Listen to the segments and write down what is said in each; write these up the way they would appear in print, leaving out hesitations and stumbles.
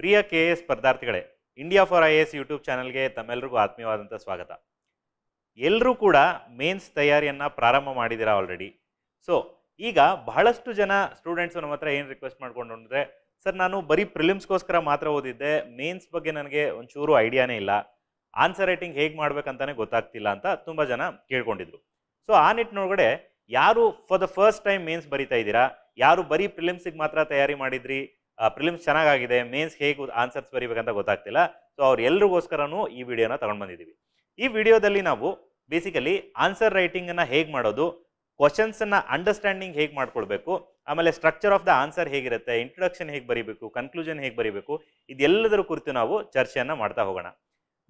ಪ್ರಿಯ KS ಸ್ಪರ್ಧಾರ್ಥಿಗಳೇ, India for IAS YouTube ಚಾನಲ್ಗೆ ತಮ್ಮೆಲ್ಲರಿಗೂ ಆತ್ಮೀಯವಾದಂಥ ಸ್ವಾಗತ. ಎಲ್ಲರೂ ಕೂಡ ಮೇನ್ಸ್ ತಯಾರಿಯನ್ನು ಪ್ರಾರಂಭ ಮಾಡಿದ್ದೀರಾ ಆಲ್ರೆಡಿ. ಸೊ ಈಗ ಬಹಳಷ್ಟು ಜನ ಸ್ಟೂಡೆಂಟ್ಸು ನಮ್ಮ ಹತ್ರ ಏನು ರಿಕ್ವೆಸ್ಟ್ ಮಾಡ್ಕೊಂಡು ಅಂದರೆ, ಸರ್ ನಾನು ಬರೀ ಪ್ರಿಲಿಮ್ಸ್ಗೋಸ್ಕರ ಮಾತ್ರ ಓದಿದ್ದೆ, ಮೇನ್ಸ್ ಬಗ್ಗೆ ನನಗೆ ಒಂಚೂರು ಐಡಿಯಾನೇ ಇಲ್ಲ, ಆನ್ಸರ್ ರೈಟಿಂಗ್ ಹೇಗೆ ಮಾಡ್ಬೇಕಂತಾನೆ ಗೊತ್ತಾಗ್ತಿಲ್ಲ ಅಂತ ತುಂಬ ಜನ ಕೇಳ್ಕೊಂಡಿದ್ರು. ಸೊ ಆ ನಿಟ್ಟಿನೊಳಗಡೆ ಯಾರು for the first time mains ಬರೀತಾ ಇದ್ದೀರಾ, ಯಾರು ಬರೀ ಪ್ರಿಲಿಮ್ಸಿಗೆ ಮಾತ್ರ ತಯಾರಿ ಮಾಡಿದ್ರಿ, ಪ್ರಿಲಿಮ್ಸ್ ಚೆನ್ನಾಗಿದೆ, ಮೇನ್ಸ್ ಹೇಗೆ ಆನ್ಸರ್ಸ್ ಬರೀಬೇಕಂತ ಗೊತ್ತಾಗ್ತಿಲ್ಲ, ಸೊ ಅವ್ರೆಲ್ರಿಗೋಸ್ಕರನೂ ಈ ವಿಡಿಯೋನ ತಗೊಂಡು ಬಂದಿದ್ದೀವಿ. ಈ ವಿಡಿಯೋದಲ್ಲಿ ನಾವು ಬೇಸಿಕಲಿ ಆನ್ಸರ್ ರೈಟಿಂಗನ್ನು ಹೇಗೆ ಮಾಡೋದು, ಕ್ವಶನ್ಸನ್ನು ಅಂಡರ್ಸ್ಟ್ಯಾಂಡಿಂಗ್ ಹೇಗೆ ಮಾಡ್ಕೊಳ್ಬೇಕು, ಆಮೇಲೆ ಸ್ಟ್ರಕ್ಚರ್ ಆಫ್ ದ ಆನ್ಸರ್ ಹೇಗಿರುತ್ತೆ, ಇಂಟ್ರೊಡಕ್ಷನ್ ಹೇಗೆ ಬರೀಬೇಕು, ಕನ್ಕ್ಲೂಷನ್ ಹೇಗೆ ಬರೀಬೇಕು, ಇದೆಲ್ಲದರ ಕುರಿತು ನಾವು ಚರ್ಚೆಯನ್ನು ಮಾಡ್ತಾ ಹೋಗೋಣ.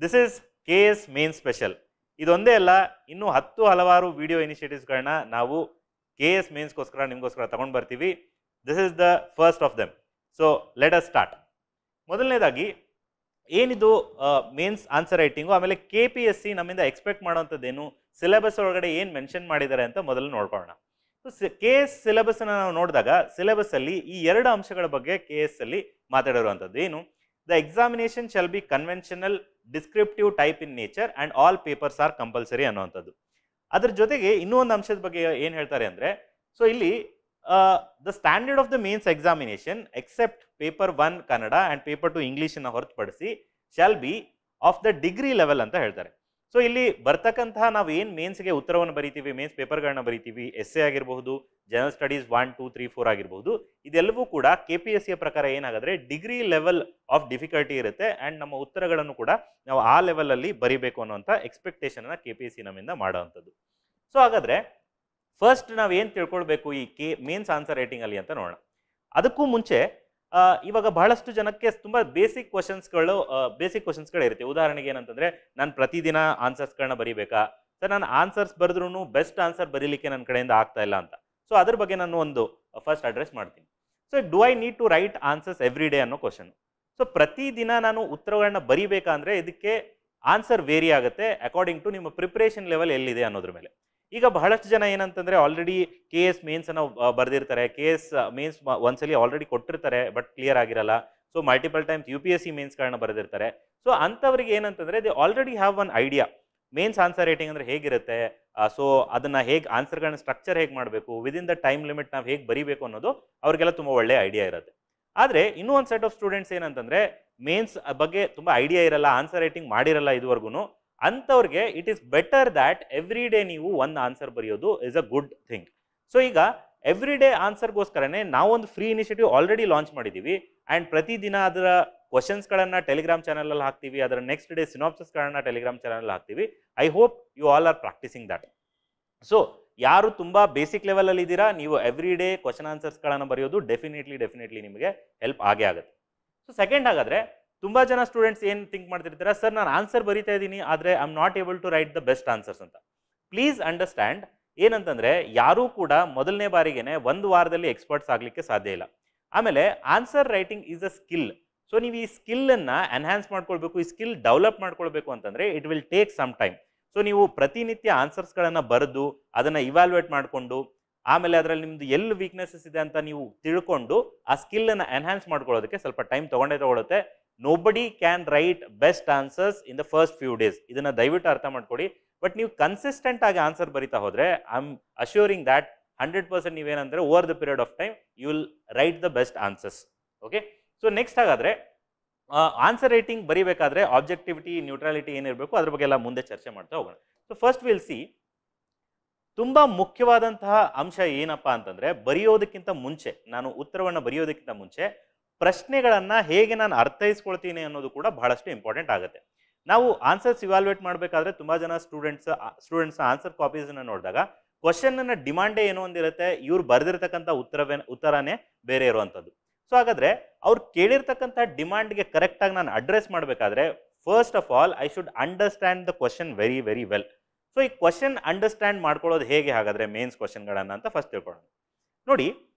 This is KS main special. ಇದೊಂದೇ ಅಲ್ಲ, ಇನ್ನೂ ಹಲವಾರು ವಿಡಿಯೋ ಇನಿಷಿಯೇಟಿವ್ಸ್ಗಳನ್ನ ನಾವು KS ಮೇನ್ಸ್ಗೋಸ್ಕರ ನಿಮಗೋಸ್ಕರ ತಗೊಂಡು ಬರ್ತೀವಿ. This is the first of them. So let us start. ಮೊದಲನೇದಾಗಿ ಏನಿದು ಮೇನ್ಸ್ ಆನ್ಸರ್ ರೈಟಿಂಗು, ಆಮೇಲೆ KPSC ನಮ್ಮಿಂದ ಎಕ್ಸ್ಪೆಕ್ಟ್ ಮಾಡೋವಂಥದ್ದೇನು, ಸಿಲೆಬಸ್ ಒಳಗಡೆ ಏನು ಮೆನ್ಷನ್ ಮಾಡಿದ್ದಾರೆ ಅಂತ ಮೊದಲು ನೋಡ್ಕೊಳ್ಳೋಣ. ಸೊ KS ಸಿಲೆಬಸ್ನ ನಾವು ನೋಡಿದಾಗ ಸಿಲೆಬಸ್ಸಲ್ಲಿ ಈ ಎರಡು ಅಂಶಗಳ ಬಗ್ಗೆ KS ಅಲ್ಲಿ ಮಾತಾಡಿರುವಂಥದ್ದು ಏನು, the examination shall be conventional, descriptive type in nature and all papers are compulsory ಅನ್ನುವಂಥದ್ದು. ಅದ್ರ ಜೊತೆಗೆ ಇನ್ನೂ ಒಂದು ಅಂಶದ ಬಗ್ಗೆ ಏನು ಹೇಳ್ತಾರೆ ಅಂದರೆ, ಸೊ ಇಲ್ಲಿ the standard of the mains examination except paper 1 Kannada and paper 2 ಇಂಗ್ಲೀಷನ್ನು ಹೊರತುಪಡಿಸಿ shall be of the degree level ಅಂತ ಹೇಳ್ತಾರೆ. ಸೊ ಇಲ್ಲಿ ಬರ್ತಕ್ಕಂತಹ ನಾವು ಏನು ಮೇನ್ಸ್ಗೆ ಉತ್ತರವನ್ನು ಬರೀತೀವಿ, ಮೇನ್ಸ್ ಪೇಪರ್ಗಳನ್ನ ಬರೀತೀವಿ, ಎಸ್ಸೆ ಆಗಿರಬಹುದು, ಜನರಲ್ ಸ್ಟಡೀಸ್ 1, 2, 3, 4 ಆಗಿರಬಹುದು, ಇದೆಲ್ಲವೂ ಕೂಡ KPSC ಪ್ರಕಾರ ಏನಾಗುತ್ತೆ ಡಿಗ್ರಿ ಲೆವೆಲ್ ಆಫ್ ಡಿಫಿಕಲ್ಟಿ ಇರುತ್ತೆ ಆ್ಯಂಡ್ ನಮ್ಮ ಉತ್ತರಗಳನ್ನು ಕೂಡ ನಾವು ಆ ಲೆವೆಲಲ್ಲಿ ಬರೀಬೇಕು ಅನ್ನೋಂಥ ಎಕ್ಸ್ಪೆಕ್ಟೇಷನನ್ನು KPSC ನಮ್ಮಿಂದ ಮಾಡೋವಂಥದ್ದು. ಸೊ ಹಾಗಾದರೆ ಫಸ್ಟ್ ನಾವು ಏನು ತಿಳ್ಕೊಳ್ಬೇಕು ಈ ಮೇನ್ಸ್ ಆನ್ಸರ್ ರೈಟಿಂಗಲ್ಲಿ ಅಂತ ನೋಡೋಣ. ಅದಕ್ಕೂ ಮುಂಚೆ ಇವಾಗ ಬಹಳಷ್ಟು ಜನಕ್ಕೆ ತುಂಬ ಬೇಸಿಕ್ ಕ್ವಶನ್ಸ್ಗಳು ಇರುತ್ತೆ. ಉದಾಹರಣೆಗೆ ಏನಂತಂದರೆ, ನಾನು ಪ್ರತಿದಿನ ಆನ್ಸರ್ಸ್ಗಳನ್ನ ಬರೀಬೇಕಾ, ಸರ್ ನಾನು ಆನ್ಸರ್ಸ್ ಬರೆದ್ರೂ ಬೆಸ್ಟ್ ಆನ್ಸರ್ ಬರೀಲಿಕ್ಕೆ ನನ್ನ ಕಡೆಯಿಂದ ಆಗ್ತಾ ಇಲ್ಲ ಅಂತ. ಸೊ ಅದ್ರ ಬಗ್ಗೆ ನಾನು ಒಂದು ಫಸ್ಟ್ ಅಡ್ರೆಸ್ ಮಾಡ್ತೀನಿ. So do I need to write answers every day ಅನ್ನೋ ಕ್ವಶನ್. ಸೊ ಪ್ರತಿದಿನ ನಾನು ಉತ್ತರಗಳನ್ನ ಬರೀಬೇಕಂದ್ರೆ ಇದಕ್ಕೆ ಆನ್ಸರ್ ವೇರಿ ಆಗುತ್ತೆ ಅಕಾರ್ಡಿಂಗ್ ಟು ನಿಮ್ಮ ಪ್ರಿಪ್ರೇಷನ್ ಲೆವೆಲ್ ಎಲ್ಲಿದೆ ಅನ್ನೋದ್ರ ಮೇಲೆ. ಈಗ ಬಹಳಷ್ಟು ಜನ ಏನಂತಂದರೆ ಆಲ್ರೆಡಿ KS ಮೇನ್ಸನ್ನು ಬರೆದಿರ್ತಾರೆ, KS ಮೇನ್ಸ್ ಒಂದ್ಸಲಿ ಆಲ್ರೆಡಿ ಕೊಟ್ಟಿರ್ತಾರೆ ಬಟ್ ಕ್ಲಿಯರ್ ಆಗಿರಲ್ಲ. ಸೊ ಮಲ್ಟಿಪಲ್ ಟೈಮ್ಸ್ UPSC ಮೇನ್ಸ್ಗಳನ್ನ ಬರೆದಿರ್ತಾರೆ. ಸೊ ಅಂಥವ್ರಿಗೆ ಏನಂತಂದರೆ they already have one idea mains answer writing ಅಂದರೆ ಹೇಗಿರುತ್ತೆ, ಸೊ ಅದನ್ನು ಹೇಗೆ ಆನ್ಸರ್ಗಳನ್ನ ಸ್ಟ್ರಕ್ಚರ್ ಹೇಗೆ ಮಾಡಬೇಕು, ವಿದಿನ್ ದ ಟೈಮ್ ಲಿಮಿಟ್ ನಾವು ಹೇಗೆ ಬರೀಬೇಕು ಅನ್ನೋದು ಅವ್ರಿಗೆಲ್ಲ ತುಂಬ ಒಳ್ಳೆಯ ಐಡಿಯಾ ಇರುತ್ತೆ. ಆದರೆ ಇನ್ನೂ ಒಂದು ಸೆಟ್ ಆಫ್ ಸ್ಟೂಡೆಂಟ್ಸ್ ಏನಂತಂದರೆ ಮೇನ್ಸ್ ಬಗ್ಗೆ ತುಂಬ ಐಡಿಯಾ ಇರಲ್ಲ, ಆನ್ಸರ್ ರೈಟಿಂಗ್ ಮಾಡಿರಲ್ಲ ಇದುವರೆಗೂ. ಅಂಥವ್ರಿಗೆ it is better that every day ನೀವು ಒಂದು ಆನ್ಸರ್ ಬರೆಯೋದು is a good thing. So ಈಗ ಎವ್ರಿ ಡೇ ಆನ್ಸರ್ಗೋಸ್ಕರನೇ ನಾವೊಂದು ಫ್ರೀ ಇನಿಷಿಯೇಟಿವ್ ಆಲ್ರೆಡಿ ಲಾಂಚ್ ಮಾಡಿದ್ದೀವಿ ಆ್ಯಂಡ್ ಪ್ರತಿದಿನ ಅದರ ಕ್ವಶನ್ಸ್ಗಳನ್ನು ಟೆಲಿಗ್ರಾಮ್ ಚಾನಲಲ್ಲಿ ಹಾಕ್ತೀವಿ, ಅದರ ನೆಕ್ಸ್ಟ್ ಡೇ ಸಿನಾಪ್ಸಿಸ್ಗಳನ್ನು ಟೆಲಿಗ್ರಾಮ್ ಚಾನಲಲ್ಲಿ ಹಾಕ್ತೀವಿ. I hope you all are practising that. So ಯಾರು ತುಂಬ ಬೇಸಿಕ್ ಲೆವೆಲಲ್ಲಿ ಇದ್ದೀರಾ, ನೀವು ಎವ್ರಿ ಡೇ ಕ್ವಶನ್ ಆನ್ಸರ್ಸ್ಗಳನ್ನು ಬರೆಯೋದು ಡೆಫಿನೆಟ್ಲಿ ನಿಮಗೆ ಹೆಲ್ಪ್ ಆಗೇ ಆಗುತ್ತೆ. ಸೊ ಸೆಕೆಂಡ್, ಹಾಗಾದರೆ ತುಂಬ ಜನ ಸ್ಟೂಡೆಂಟ್ಸ್ ಏನು ಥಿಂಕ್ ಮಾಡ್ತಿರ್ತಾರೆ, ಸರ್ ನಾನು ಆನ್ಸರ್ ಬರೀತಾ ಇದ್ದೀನಿ ಆದರೆ I am not able to write the best answers ಅಂತ. ಪ್ಲೀಸ್ ಅಂಡರ್ಸ್ಟ್ಯಾಂಡ್, ಏನಂತಂದರೆ ಯಾರೂ ಕೂಡ ಮೊದಲನೇ ಬಾರಿಗೇನೆ ಒಂದು ವಾರದಲ್ಲಿ ಎಕ್ಸ್ಪರ್ಟ್ಸ್ ಆಗಲಿಕ್ಕೆ ಸಾಧ್ಯ ಇಲ್ಲ. ಆಮೇಲೆ answer writing is a skill. So ನೀವು ಈ ಸ್ಕಿಲ್ಲನ್ನು ಎನ್ಹ್ಯಾನ್ಸ್ ಮಾಡ್ಕೊಳ್ಬೇಕು, ಈ ಸ್ಕಿಲ್ ಡೆವಲಪ್ ಮಾಡ್ಕೊಳ್ಬೇಕು ಅಂತಂದರೆ it will take some time. So ನೀವು ಪ್ರತಿನಿತ್ಯ ಆನ್ಸರ್ಸ್ಗಳನ್ನು ಬರೆದು ಅದನ್ನು ಇವ್ಯಾಲ್ಯೂಯೇಟ್ ಮಾಡಿಕೊಂಡು ಆಮೇಲೆ ಅದರಲ್ಲಿ ನಿಮ್ಮದು ಎಲ್ಲಿ ವೀಕ್ನೆಸಸ್ ಇದೆ ಅಂತ ನೀವು ತಿಳ್ಕೊಂಡು ಆ ಸ್ಕಿಲ್ಲನ್ನು ಎನ್ಹ್ಯಾನ್ಸ್ ಮಾಡ್ಕೊಳ್ಳೋದಕ್ಕೆ ಸ್ವಲ್ಪ ಟೈಮ್ ತಗೊಳುತ್ತೆ. Nobody can write best answers in the first few days. ಇದನ್ನು ದಯವಿಟ್ಟು ಅರ್ಥ ಮಾಡ್ಕೊಳ್ಳಿ. ಬಟ್ ನೀವು ಕನ್ಸಿಸ್ಟೆಂಟ್ ಆಗಿ ಆನ್ಸರ್ ಬರೀತಾ ಹೋದರೆ ಐ ಆಮ್ ಅಶ್ಯೂರಿಂಗ್ ದ್ಯಾಟ್ 100% ನೀವೇನಂದರೆ over the period of time you will write the best answers. Okay, so next ಹಾಗಾದರೆ ಆನ್ಸರ್ ರೈಟಿಂಗ್ ಬರೀಬೇಕಾದ್ರೆ ಆಬ್ಜೆಕ್ಟಿವಿಟಿ, ನ್ಯೂಟ್ರಾಲಿಟಿ ಏನಿರಬೇಕು ಅದ್ರ ಬಗ್ಗೆ ಎಲ್ಲ ಮುಂದೆ ಚರ್ಚೆ ಮಾಡ್ತಾ ಹೋಗೋಣ. ಸೊ ಫಸ್ಟ್ ವಿಲ್ ಸಿ, ತುಂಬ ಮುಖ್ಯವಾದಂತಹ ಅಂಶ ಏನಪ್ಪ ಅಂತಂದರೆ, ಬರೆಯೋದಕ್ಕಿಂತ ಮುಂಚೆ, ನಾನು ಉತ್ತರವನ್ನು ಬರೆಯೋದಕ್ಕಿಂತ ಮುಂಚೆ ಪ್ರಶ್ನೆಗಳನ್ನು ಹೇಗೆ ನಾನು ಅರ್ಥೈಸ್ಕೊಳ್ತೀನಿ ಅನ್ನೋದು ಕೂಡ ಬಹಳಷ್ಟು ಇಂಪಾರ್ಟೆಂಟ್ ಆಗುತ್ತೆ. ನಾವು ಆನ್ಸರ್ಸ್ ಇವ್ಯಾಲ್ಯೂಯೇಟ್ ಮಾಡಬೇಕಾದ್ರೆ ತುಂಬ ಜನ ಸ್ಟೂಡೆಂಟ್ಸ್ ಆನ್ಸರ್ ಕಾಪೀಸನ್ನು ನೋಡಿದಾಗ ಕ್ವಶನ್ನ ಡಿಮಾಂಡೇ ಏನೋ ಒಂದಿರುತ್ತೆ, ಇವ್ರು ಬರೆದಿರ್ತಕ್ಕಂಥ ಉತ್ತರನೇ ಬೇರೆ ಇರುವಂಥದ್ದು. ಸೊ ಹಾಗಾದರೆ ಅವ್ರು ಕೇಳಿರ್ತಕ್ಕಂಥ ಡಿಮಾಂಡ್ಗೆ ಕರೆಕ್ಟಾಗಿ ನಾನು ಅಡ್ರೆಸ್ ಮಾಡಬೇಕಾದ್ರೆ first of all I should understand the question very well. So ಈ ಕ್ವಶನ್ ಅಂಡರ್ಸ್ಟ್ಯಾಂಡ್ ಮಾಡ್ಕೊಳ್ಳೋದು ಹೇಗೆ ಹಾಗಾದರೆ ಮೇನ್ಸ್ ಕ್ವಶನ್ಗಳನ್ನು ಅಂತ ಫಸ್ಟ್ ತಿಳ್ಕೊಳ್ಳೋಣ. ನೋಡಿ,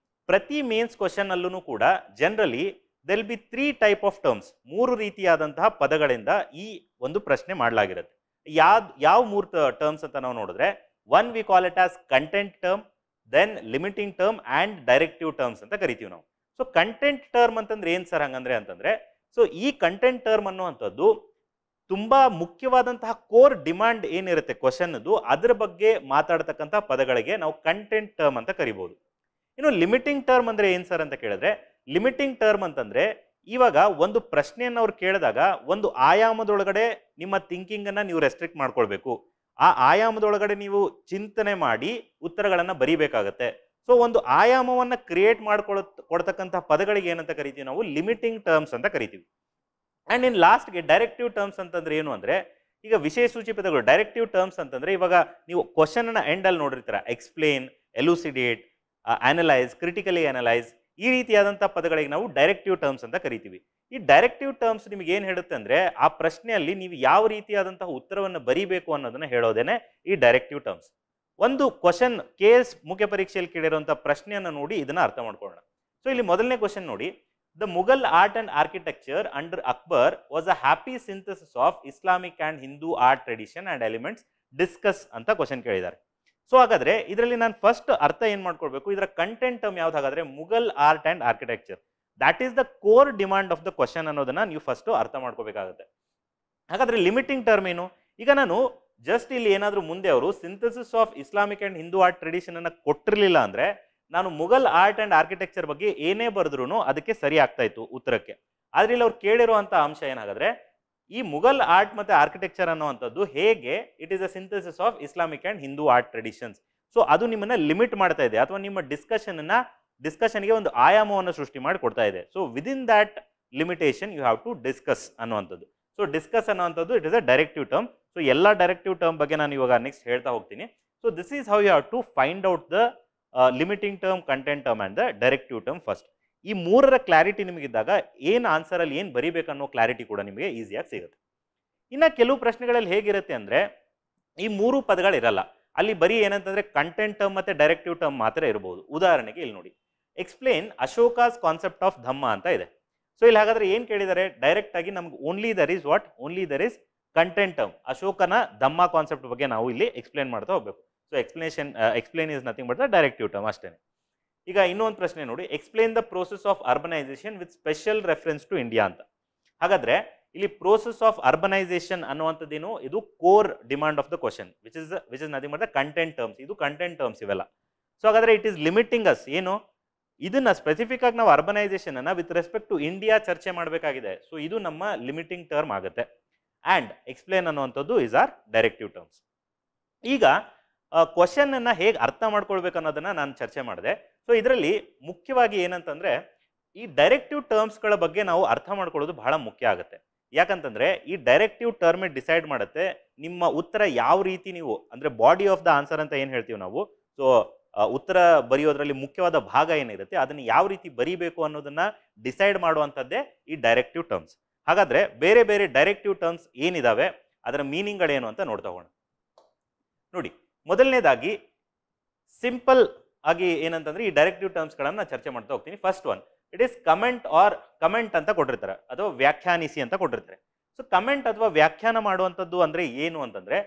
ಪ್ರತಿ ಮೇನ್ಸ್ ಕ್ವಶನ್ನಲ್ಲೂ ಕೂಡ generally there'll be 3 type of terms, 3 ರೀತಿಯಾದಂತಹ ಪದಗಳಿಂದ ಈ ಒಂದು ಪ್ರಶ್ನೆ ಮಾಡಲಾಗಿರುತ್ತೆ. ಯಾವ 3 ಟರ್ಮ್ಸ್ ಅಂತ ನಾವು ನೋಡಿದ್ರೆ, one we call it as content term, then limiting term and directive terms ಅಂತ ಕರಿತೀವಿ ನಾವು. ಸೊ ಕಂಟೆಂಟ್ ಟರ್ಮ್ ಅಂತಂದ್ರೆ ಏನು ಸರ್ ಹಂಗಂದ್ರೆ ಅಂತಂದ್ರೆ, ಸೊ ಈ ಕಂಟೆಂಟ್ ಟರ್ಮ್ ಅನ್ನುವಂಥದ್ದು ತುಂಬಾ ಮುಖ್ಯವಾದಂತಹ ಕೋರ್ ಡಿಮಾಂಡ್ ಏನಿರುತ್ತೆ ಕ್ವಶನ್ದು ಅದ್ರ ಬಗ್ಗೆ ಮಾತಾಡ್ತಕ್ಕಂಥ ಪದಗಳಿಗೆ ನಾವು ಕಂಟೆಂಟ್ ಟರ್ಮ್ ಅಂತ ಕರಿಬಹುದು. ಇನ್ನು ಲಿಮಿಟಿಂಗ್ ಟರ್ಮ್ ಅಂದ್ರೆ ಏನ್ ಸರ್ ಅಂತ ಕೇಳಿದ್ರೆ, ಲಿಮಿಟಿಂಗ್ ಟರ್ಮ್ ಅಂತಂದ್ರೆ ಇವಾಗ ಒಂದು ಪ್ರಶ್ನೆಯನ್ನು ಅವ್ರು ಕೇಳಿದಾಗ ಒಂದು ಆಯಾಮದೊಳಗಡೆ ನಿಮ್ಮ ಥಿಂಕಿಂಗ್ ಅನ್ನ ನೀವು ರೆಸ್ಟ್ರಿಕ್ಟ್ ಮಾಡ್ಕೊಳ್ಬೇಕು. ಆ ಆಯಾಮದೊಳಗಡೆ ನೀವು ಚಿಂತನೆ ಮಾಡಿ ಉತ್ತರಗಳನ್ನ ಬರೀಬೇಕಾಗತ್ತೆ. ಸೊ ಒಂದು ಆಯಾಮವನ್ನ ಕ್ರಿಯೇಟ್ ಕೊಡ್ತಕ್ಕಂಥ ಪದಗಳಿಗೆ ಏನಂತ ಕರಿತೀವಿ ನಾವು ಲಿಮಿಟಿಂಗ್ ಟರ್ಮ್ಸ್ ಅಂತ ಕರಿತೀವಿ. ಅಂಡ್ ಇನ್ ಲಾಸ್ಟ್ಗೆ ಡೈರೆಕ್ಟಿವ್ ಟರ್ಮ್ಸ್ ಅಂತಂದ್ರೆ ಏನು ಅಂದ್ರೆ, ಈಗ ವಿಷಯ ಸೂಚಿ ಪದಗಳು ಡೈರೆಕ್ಟಿವ್ ಟರ್ಮ್ಸ್ ಅಂತಂದ್ರೆ ಇವಾಗ ನೀವು ಕ್ವಶನ್ ಅನ್ನ ಎಂಡ್ ಅಲ್ಲಿ ನೋಡಿರ್ತೀರ, ಎಕ್ಸ್ಪ್ಲೇನ್, ಎಲುಸಿಡೇಟ್, ಅನಲೈಸ್, ಕ್ರಿಟಿಕಲಿ ಅನಲೈಸ್, ಈ ರೀತಿಯಾದಂಥ ಪದಗಳಿಗೆ ನಾವು ಡೈರೆಕ್ಟಿವ್ ಟರ್ಮ್ಸ್ ಅಂತ ಕರಿತೀವಿ. ಈ ಡೈರೆಕ್ಟಿವ್ ಟರ್ಮ್ಸ್ ನಿಮಗೆ ಏನು ಹೇಳುತ್ತೆ ಅಂದ್ರೆ, ಆ ಪ್ರಶ್ನೆಯಲ್ಲಿ ನೀವು ಯಾವ ರೀತಿಯಾದಂತಹ ಉತ್ತರವನ್ನು ಬರೀಬೇಕು ಅನ್ನೋದನ್ನ ಹೇಳೋದೇನೆ ಈ ಡೈರೆಕ್ಟಿವ್ ಟರ್ಮ್ಸ್. ಒಂದು ಕ್ವಶನ್ ಕೇಸ್ ಮುಖ್ಯ ಪರೀಕ್ಷೆಯಲ್ಲಿ ಕೇಳಿರುವಂತಹ ಪ್ರಶ್ನೆಯನ್ನು ನೋಡಿ ಇದನ್ನ ಅರ್ಥ ಮಾಡ್ಕೊಳ್ಳೋಣ. ಸೊ ಇಲ್ಲಿ ಮೊದಲನೇ ಕ್ವಶನ್ ನೋಡಿ, the Mughal art and architecture under Akbar was a happy synthesis of Islamic and Hindu art tradition and elements, discuss ಅಂತ ಕ್ವಶನ್ ಕೇಳಿದ್ದಾರೆ. ಸೊ ಹಾಗಾದ್ರೆ ಇದರಲ್ಲಿ ನಾನು ಫಸ್ಟ್ ಅರ್ಥ ಏನ್ ಮಾಡ್ಕೊಳ್ಬೇಕು, ಇದರ ಕಂಟೆಂಟ್ ಟರ್ಮ್ ಯಾವ್ದು ಹಾಗಾದ್ರೆ Mughal art and architecture, that is the core demand of the question ಅನ್ನೋದನ್ನ ನೀವು ಫಸ್ಟ್ ಅರ್ಥ ಮಾಡ್ಕೋಬೇಕಾಗುತ್ತೆ. ಹಾಗಾದ್ರೆ ಲಿಮಿಟಿಂಗ್ ಟರ್ಮ್ ಏನು? ಈಗ ನಾನು ಜಸ್ಟ್ ಇಲ್ಲಿ ಏನಾದ್ರೂ ಮುಂದೆ ಅವರು synthesis of Islamic and Hindu art tradition ಅನ್ನ ಕೊಟ್ಟಿರ್ಲಿಲ್ಲ ಅಂದ್ರೆ ನಾನು ಮುಘಲ್ ಆರ್ಟ್ ಅಂಡ್ ಆರ್ಕಿಟೆಕ್ಚರ್ ಬಗ್ಗೆ ಏನೇ ಬರೆದ್ರು ಅದಕ್ಕೆ ಸರಿ ಆಗ್ತಾ ಇತ್ತು ಉತ್ತರಕ್ಕೆ. ಆದ್ರೆ ಇಲ್ಲಿ ಅವ್ರು ಕೇಳಿರುವಂತ ಅಂಶ ಏನಾಗಾದ್ರೆ, ಈ ಮುಘಲ್ ಆರ್ಟ್ ಮತ್ತೆ ಆರ್ಕಿಟೆಕ್ಚರ್ ಅನ್ನುವಂಥದ್ದು ಹೇಗೆ it is a synthesis of Islamic and Hindu art traditions. So ಅದು ನಿಮ್ಮನ್ನ ಲಿಮಿಟ್ ಮಾಡ್ತಾ ಇದೆ, ಅಥವಾ ನಿಮ್ಮ ಡಿಸ್ಕಷನ್ಗೆ ಒಂದು ಆಯಾಮವನ್ನು ಸೃಷ್ಟಿ ಮಾಡಿ ಕೊಡ್ತಾ ಇದೆ. So within that limitation you have to discuss ಅನ್ನುವಂಥದ್ದು. ಸೊ ಡಿಸ್ಕಸ್ ಅನ್ನುವಂಥದ್ದು it is a directive term. So ಎಲ್ಲ ಡೈರೆಕ್ಟಿವ್ ಟರ್ಮ್ ಬಗ್ಗೆ ನಾನು ಇವಾಗ ನೆಕ್ಸ್ಟ್ ಹೇಳ್ತಾ ಹೋಗ್ತೀನಿ. So this is how you have to find out the limiting term, content term and the directive term first. ಈ ಮೂರರ ಕ್ಲಾರಿಟಿ ನಿಮಗಿದ್ದಾಗ ಏನು ಆನ್ಸರ್ ಅಲ್ಲಿ ಏನು ಬರೀಬೇಕನ್ನೋ ಕ್ಲಾರಿಟಿ ಕೂಡ ನಿಮಗೆ ಈಸಿಯಾಗಿ ಸಿಗುತ್ತೆ. ಇನ್ನು ಕೆಲವು ಪ್ರಶ್ನೆಗಳಲ್ಲಿ ಹೇಗಿರುತ್ತೆ ಅಂದ್ರೆ, ಈ ಮೂರು ಪದಗಳಿರಲ್ಲ, ಅಲ್ಲಿ ಬರೀ ಏನಂತಂದ್ರೆ ಕಂಟೆಂಟ್ ಟರ್ಮ್ ಮತ್ತೆ ಡೈರೆಕ್ಟಿವ್ ಟರ್ಮ್ ಮಾತ್ರ ಇರಬಹುದು. ಉದಾಹರಣೆಗೆ ಇಲ್ಲಿ ನೋಡಿ, ಎಕ್ಸ್ಪ್ಲೇನ್ ಅಶೋಕಾಸ್ ಕಾನ್ಸೆಪ್ಟ್ ಆಫ್ ಧಮ್ಮ ಅಂತ ಇದೆ. ಸೊ ಇಲ್ಲಿ ಹಾಗಾದ್ರೆ ಏನ್ ಕೇಳಿದ್ದಾರೆ, ಡೈರೆಕ್ಟ್ ಆಗಿ ನಮ್ಗೆ only there is what, only there is content term, ಅಶೋಕನ ಧಮ್ಮ ಕಾನ್ಸೆಪ್ಟ್ ಬಗ್ಗೆ ನಾವು ಇಲ್ಲಿ ಎಕ್ಸ್ಪ್ಲೇನ್ ಮಾಡ್ತಾ ಹೋಗ್ಬೇಕು. So explain is nothing but the directive term ಅಷ್ಟೇ. ಈಗ ಇನ್ನೊಂದು ಪ್ರಶ್ನೆ ನೋಡಿ, explain the process of urbanisation with special reference to India ಅಂತ. ಹಾಗಾದ್ರೆ ಇಲ್ಲಿ ಪ್ರೋಸೆಸ್ ಆಫ್ ಅರ್ಬನೈಸೇಷನ್ ಅನ್ನುವಂಥದ್ದೇನು, ಇದು core demand of the question which is nothing but the content terms. ಇದು ಕಂಟೆಂಟ್ ಟರ್ಮ್ಸ್ ಇವೆಲ್ಲ. ಸೊ ಹಾಗಾದ್ರೆ ಇಟ್ ಈಸ್ ಲಿಮಿಟಿಂಗ್ ಅಸ್, ಏನು ಇದನ್ನ ಸ್ಪೆಸಿಫಿಕ್ ಆಗಿ ನಾವು ಅರ್ಬನೈಸೇಷನ್ ಅನ್ನ ವಿತ್ ರೆಸ್ಪೆಕ್ಟ್ ಟು ಇಂಡಿಯಾ ಚರ್ಚೆ ಮಾಡಬೇಕಾಗಿದೆ. ಸೊ ಇದು ನಮ್ಮ ಲಿಮಿಟಿಂಗ್ ಟರ್ಮ್ ಆಗುತ್ತೆ. ಅಂಡ್ ಎಕ್ಸ್ಪ್ಲೇನ್ ಅನ್ನುವಂಥದ್ದು ಇಸ್ ಆರ್ ಡೈರೆಕ್ಟಿವ್ ಟರ್ಮ್ಸ್. ಈಗ ಕ್ವಶನ್ ಅನ್ನ ಹೇಗೆ ಅರ್ಥ ಮಾಡ್ಕೊಳ್ಬೇಕು ಅನ್ನೋದನ್ನ ನಾನು ಚರ್ಚೆ ಮಾಡಿದೆ. ಸೊ ಇದರಲ್ಲಿ ಮುಖ್ಯವಾಗಿ ಏನಂತಂದ್ರೆ, ಈ ಡೈರೆಕ್ಟಿವ್ ಟರ್ಮ್ಸ್ಗಳ ಬಗ್ಗೆ ನಾವು ಅರ್ಥ ಮಾಡ್ಕೊಳ್ಳೋದು ಬಹಳ ಮುಖ್ಯ ಆಗುತ್ತೆ. ಯಾಕಂತಂದ್ರೆ ಈ ಡೈರೆಕ್ಟಿವ್ ಟರ್ಮ್ ಡಿಸೈಡ್ ಮಾಡುತ್ತೆ ನಿಮ್ಮ ಉತ್ತರ ಯಾವ ರೀತಿ, ನೀವು ಅಂದ್ರೆ ಬಾಡಿ ಆಫ್ ದ ಆನ್ಸರ್ ಅಂತ ಏನ್ ಹೇಳ್ತೀವಿ ನಾವು. ಸೊ ಉತ್ತರ ಬರೆಯೋದ್ರಲ್ಲಿ ಮುಖ್ಯವಾದ ಭಾಗ ಏನಿರುತ್ತೆ ಅದನ್ನ ಯಾವ ರೀತಿ ಬರೀಬೇಕು ಅನ್ನೋದನ್ನ ಡಿಸೈಡ್ ಮಾಡುವಂಥದ್ದೇ ಈ ಡೈರೆಕ್ಟಿವ್ ಟರ್ಮ್ಸ್. ಹಾಗಾದ್ರೆ ಬೇರೆ ಬೇರೆ ಡೈರೆಕ್ಟಿವ್ ಟರ್ಮ್ಸ್ ಏನಿದಾವೆ ಅದರ ಮೀನಿಂಗ್ಗಳೇನು ಅಂತ ನೋಡ್ತಾ ಹೋಗೋಣ. ನೋಡಿ, ಮೊದಲನೇದಾಗಿ ಸಿಂಪಲ್ ಆಗಿ ಏನಂತಂದ್ರೆ ಈ ಡೈರೆಕ್ಟಿವ್ ಟರ್ಮ್ಸ್ ಗಳನ್ನ ಚರ್ಚೆ ಮಾಡ್ತಾ ಹೋಗ್ತೀನಿ. First one, it is comment or comment ಅಂತ ಕೊಟ್ಟಿರ್ತಾರೆ, ಅಥವಾ ವ್ಯಾಖ್ಯಾನಿಸಿ ಅಂತ ಕೊಟ್ಟಿರ್ತಾರೆ. ಸೊ ಕಮೆಂಟ್ ಅಥವಾ ವ್ಯಾಖ್ಯಾನ ಮಾಡುವಂಥದ್ದು ಅಂದ್ರೆ ಏನು ಅಂತಂದ್ರೆ,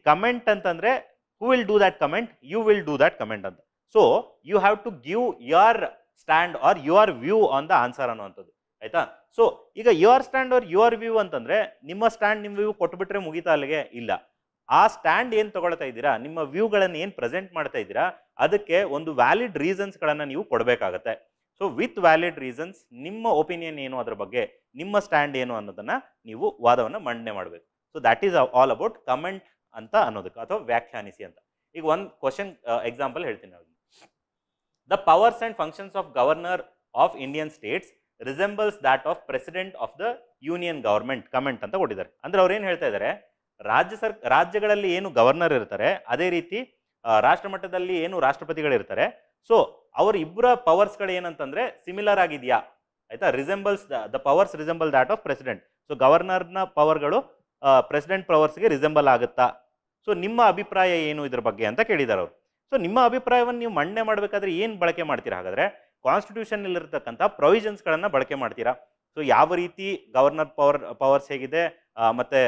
ಕಮೆಂಟ್ ಅಂತಂದ್ರೆ who will do that comment, you will do that comment ಅಂತ. So you have to give your stand or your view on the answer ಅನ್ನುವಂಥದ್ದು, ಆಯ್ತಾ. ಸೊ ಈಗ your stand or your view ಅಂತಂದ್ರೆ ನಿಮ್ಮ ಸ್ಟ್ಯಾಂಡ್ ನಿಮ್ಮ view ಕೊಟ್ಬಿಟ್ರೆ ಮುಗಿತಾ ಅಲ್ಲಿಗೆ ಇಲ್ಲ. ಆ ಸ್ಟ್ಯಾಂಡ್ ಏನ್ ತಗೊಳ್ತಾ ಇದ್ದೀರಾ, ನಿಮ್ಮ ವ್ಯೂಗಳನ್ನು ಏನ್ ಪ್ರೆಸೆಂಟ್ ಮಾಡ್ತಾ ಇದ್ದೀರಾ, ಅದಕ್ಕೆ ಒಂದು ವ್ಯಾಲಿಡ್ ರೀಸನ್ಸ್ ಗಳನ್ನ ನೀವು ಕೊಡಬೇಕಾಗತ್ತೆ. ಸೊ ವಿತ್ ವ್ಯಾಲಿಡ್ ರೀಸನ್ಸ್ ನಿಮ್ಮ ಒಪಿನಿಯನ್ ಏನು, ಅದ್ರ ಬಗ್ಗೆ ನಿಮ್ಮ ಸ್ಟ್ಯಾಂಡ್ ಏನು ಅನ್ನೋದನ್ನ ನೀವು ವಾದವನ್ನ ಮಂಡನೆ ಮಾಡಬೇಕು. So that is all about comment ಅಂತ ಅನ್ನೋದಕ್ಕೆ, ಅಥವಾ ವ್ಯಾಖ್ಯಾನಿಸಿ ಅಂತ. ಈಗ ಒಂದು ಕ್ವಶನ್ ಎಕ್ಸಾಂಪಲ್ ಹೇಳ್ತೀನಿ ನಾವು. The powers and functions of governor of Indian States resembles that of president of the union government, comment ಅಂತ ಕೊಟ್ಟಿದ್ದಾರೆ. ಅಂದ್ರೆ ಅವ್ರು ಏನ್ ಹೇಳ್ತಾ ಇದ್ದಾರೆ, ರಾಜ್ಯಗಳಲ್ಲಿ ಏನು ಗವರ್ನರ್ ಇರ್ತಾರೆ ಅದೇ ರೀತಿ ರಾಷ್ಟ್ರ ಮಟ್ಟದಲ್ಲಿ ಏನು ರಾಷ್ಟ್ರಪತಿಗಳಿರ್ತಾರೆ. ಸೊ ಅವ್ರ ಇಬ್ಬರ ಪವರ್ಸ್ ಗಳು ಏನಂತಂದ್ರೆ ಸಿಮಿಲರ್ ಆಗಿದೆಯಾ, ಆಯ್ತಾ. Resembles the powers resemble that of president. So ಗವರ್ನರ್ನ ಪವರ್ಗಳು ಪ್ರೆಸಿಡೆಂಟ್ ಪವರ್ಸ್ಗೆ ರಿಸೆಂಬಲ್ ಆಗುತ್ತಾ, ಸೊ ನಿಮ್ಮ ಅಭಿಪ್ರಾಯ ಏನು ಇದ್ರ ಬಗ್ಗೆ ಅಂತ ಕೇಳಿದ್ದಾರೆ ಅವರು. ಸೊ ನಿಮ್ಮ ಅಭಿಪ್ರಾಯವನ್ನು ನೀವು ಮಂಡನೆ ಮಾಡಬೇಕಾದ್ರೆ ಏನು ಬಳಕೆ ಮಾಡ್ತೀರಾ, ಹಾಗಾದ್ರೆ ಕಾನ್ಸ್ಟಿಟ್ಯೂಷನ್ ಇರತಕ್ಕಂಥ ಪ್ರೊವಿಷನ್ಸ್ಗಳನ್ನು ಬಳಕೆ ಮಾಡ್ತೀರಾ. ಸೊ ಯಾವ ರೀತಿ ಗವರ್ನರ್ ಪವರ್ಸ್ ಹೇಗಿದೆ ಮತ್ತೆ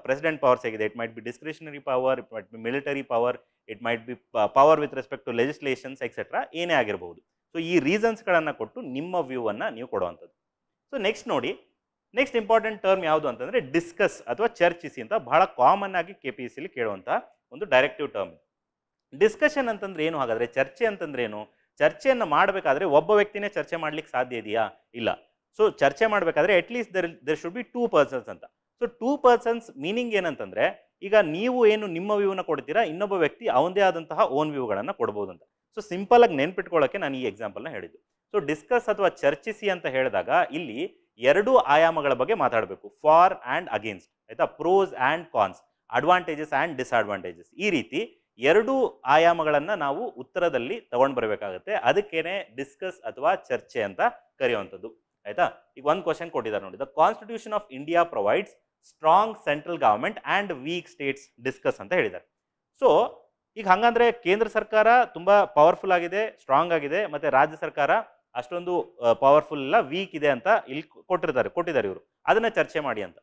ಪ್ರೆಸಿಡೆಂಟ್ ಪವರ್ಸ್ ಹೇಗಿದೆ, it might be discretionary power, it might be military power, it might be power with respect to legislations etcetera, ಏನೇ ಆಗಿರಬಹುದು. ಸೊ ಈ ರೀಸನ್ಸ್ಗಳನ್ನು ಕೊಟ್ಟು ನಿಮ್ಮ ವ್ಯೂ ಅನ್ನ ನೀವು ಕೊಡುವಂಥದ್ದು. ಸೊ ನೆಕ್ಸ್ಟ್ ನೋಡಿ, ನೆಕ್ಸ್ಟ್ ಇಂಪಾರ್ಟೆಂಟ್ ಟರ್ಮ್ ಯಾವುದು ಅಂತಂದ್ರೆ ಡಿಸ್ಕಸ್ ಅಥವಾ ಚರ್ಚಿಸಿ ಅಂತ ಬಹಳ ಕಾಮನ್ ಆಗಿ KPSC ಕೇಳುವಂತಹ ಒಂದು ಡೈರೆಕ್ಟಿವ್ ಟರ್ಮ್. ಡಿಸ್ಕಷನ್ ಅಂತಂದ್ರೆ ಏನು? ಹಾಗಾದ್ರೆ ಚರ್ಚೆ ಅಂತಂದ್ರೆ ಏನು? ಚರ್ಚೆಯನ್ನು ಮಾಡಬೇಕಾದ್ರೆ ಒಬ್ಬ ವ್ಯಕ್ತಿನೇ ಚರ್ಚೆ ಮಾಡ್ಲಿಕ್ಕೆ ಸಾಧ್ಯ ಇದೆಯಾ? ಇಲ್ಲ. ಸೊ ಚರ್ಚೆ ಮಾಡಬೇಕಾದ್ರೆ at least there should be 2 persons ಅಂತ. ಸೊ 2 ಪರ್ಸನ್ಸ್ ಮೀನಿಂಗ್ ಏನಂತಂದ್ರೆ, ಈಗ ನೀವು ಏನು ನಿಮ್ಮ ವ್ಯೂನ ಕೊಡ್ತೀರಾ, ಇನ್ನೊಬ್ಬ ವ್ಯಕ್ತಿ ಅವನದೇ ಆದಂತಹ ಓನ್ ವ್ಯೂಗಳನ್ನು ಕೊಡ್ಬೋದು ಅಂತ. ಸೊ ಸಿಂಪಲ್ ಆಗಿ ನೆನ್ಪಿಟ್ಕೊಳ್ಳೋಕೆ ನಾನು ಈ ಎಕ್ಸಾಂಪಲ್ನ ಹೇಳಿದ್ದು. ಸೊ ಡಿಸ್ಕಸ್ ಅಥವಾ ಚರ್ಚಿಸಿ ಅಂತ ಹೇಳಿದಾಗ ಇಲ್ಲಿ 2 ಆಯಾಮಗಳ ಬಗ್ಗೆ ಮಾತಾಡಬೇಕು, ಫಾರ್ ಆ್ಯಂಡ್ ಅಗೇನ್ಸ್ಟ್, ಆಯ್ತಾ, pros and cons, advantages and disadvantages, ಈ ರೀತಿ 2 ಆಯಾಮಗಳನ್ನು ನಾವು ಉತ್ತರದಲ್ಲಿ ತಗೊಂಡು ಬರಬೇಕಾಗುತ್ತೆ. ಅದಕ್ಕೇನೆ ಡಿಸ್ಕಸ್ ಅಥವಾ ಚರ್ಚೆ ಅಂತ ಕರೆಯುವಂಥದ್ದು, ಆಯ್ತಾ. ಈಗ ಒಂದು ಕ್ವಶನ್ ಕೊಟ್ಟಿದ್ದಾರೆ ನೋಡಿ, the Constitution of India provides strong central government and weak states discuss ಅಂತ ಹೇಳಿದ್ದಾರೆ. ಸೊ ಈಗ ಹಂಗಂದ್ರೆ ಕೇಂದ್ರ ಸರ್ಕಾರ ತುಂಬಾ ಪವರ್ಫುಲ್ ಆಗಿದೆ, ಸ್ಟ್ರಾಂಗ್ ಆಗಿದೆ, ಮತ್ತೆ ರಾಜ್ಯ ಸರ್ಕಾರ ಅಷ್ಟೊಂದು ಪವರ್ಫುಲ್ ಇಲ್ಲ, ವೀಕ್ ಇದೆ ಅಂತ ಇಲ್ಲಿ ಕೊಟ್ಟಿದ್ದಾರೆ ಇವರು, ಅದನ್ನ ಚರ್ಚೆ ಮಾಡಿ ಅಂತ.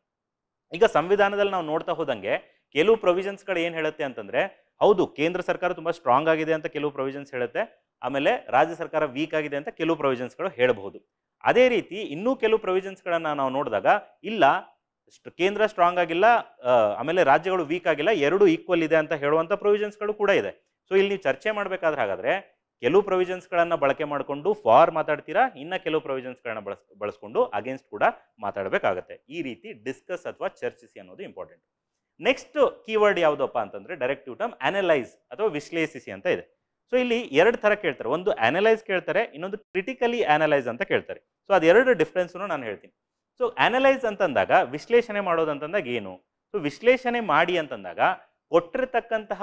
ಈಗ ಸಂವಿಧಾನದಲ್ಲಿ ನಾವು ನೋಡ್ತಾ ಹೋದಂಗೆ ಕೆಲವು ಪ್ರೊವಿಷನ್ಸ್ಗಳು ಏನು ಹೇಳುತ್ತೆ ಅಂತಂದ್ರೆ, ಹೌದು ಕೇಂದ್ರ ಸರ್ಕಾರ ತುಂಬಾ ಸ್ಟ್ರಾಂಗ್ ಆಗಿದೆ ಅಂತ ಕೆಲವು ಪ್ರೊವಿಷನ್ಸ್ ಹೇಳುತ್ತೆ, ಆಮೇಲೆ ರಾಜ್ಯ ಸರ್ಕಾರ ವೀಕ್ ಆಗಿದೆ ಅಂತ ಕೆಲವು ಪ್ರೊವಿಷನ್ಸ್ಗಳು ಹೇಳಬಹುದು. ಅದೇ ರೀತಿ ಇನ್ನೂ ಕೆಲವು ಪ್ರೊವಿಷನ್ಸ್ಗಳನ್ನ ನಾವು ನೋಡಿದಾಗ ಇಲ್ಲ ಕೇಂದ್ರ ಸ್ಟ್ರಾಂಗ್ ಆಗಿಲ್ಲ, ಆಮೇಲೆ ರಾಜ್ಯಗಳು ವೀಕ್ ಆಗಿಲ್ಲ, 2 ಈಕ್ವಲ್ ಇದೆ ಅಂತ ಹೇಳುವಂಥ ಪ್ರೊವಿಷನ್ಸ್ಗಳು ಕೂಡ ಇದೆ. ಸೊ ಇಲ್ಲಿ ನೀವು ಚರ್ಚೆ ಮಾಡಬೇಕಾದ್ರೆ ಹಾಗಾದ್ರೆ ಕೆಲವು ಪ್ರೊವಿಷನ್ಸ್ಗಳನ್ನು ಬಳಕೆ ಮಾಡಿಕೊಂಡು ಫಾರ್ ಮಾತಾಡ್ತೀರಾ, ಇನ್ನು ಕೆಲವು ಪ್ರೊವಿಷನ್ಸ್ಗಳನ್ನ ಬಳಸ್ಕೊಂಡು ಅಗೇನ್ಸ್ಟ್ ಕೂಡ ಮಾತಾಡಬೇಕಾಗತ್ತೆ. ಈ ರೀತಿ ಡಿಸ್ಕಸ್ ಅಥವಾ ಚರ್ಚಿಸಿ ಅನ್ನೋದು ಇಂಪಾರ್ಟೆಂಟ್. ನೆಕ್ಸ್ಟ್ ಕೀವರ್ಡ್ ಯಾವುದಪ್ಪ ಅಂತಂದ್ರೆ ಡೈರೆಕ್ಟಿವ್ ಟರ್ಮ್ ಅನಲೈಸ್ ಅಥವಾ ವಿಶ್ಲೇಷಿಸಿ ಅಂತ ಇದೆ. ಸೊ ಇಲ್ಲಿ 2 ಥರ ಕೇಳ್ತಾರೆ, ಒಂದು ಅನಲೈಸ್ ಕೇಳ್ತಾರೆ, ಇನ್ನೊಂದು ಕ್ರಿಟಿಕಲಿ ಅನಲೈಸ್ ಅಂತ ಕೇಳ್ತಾರೆ. ಸೊ ಅದು 2 ಡಿಫ್ರೆನ್ಸ್ನು ನಾನು ಹೇಳ್ತೀನಿ. ಸೊ ಅನಲೈಸ್ ಅಂತಂದಾಗ ವಿಶ್ಲೇಷಣೆ ಮಾಡೋದಂತಂದಾಗ ಏನು? ಸೊ ವಿಶ್ಲೇಷಣೆ ಮಾಡಿ ಅಂತಂದಾಗ ಕೊಟ್ಟಿರ್ತಕ್ಕಂತಹ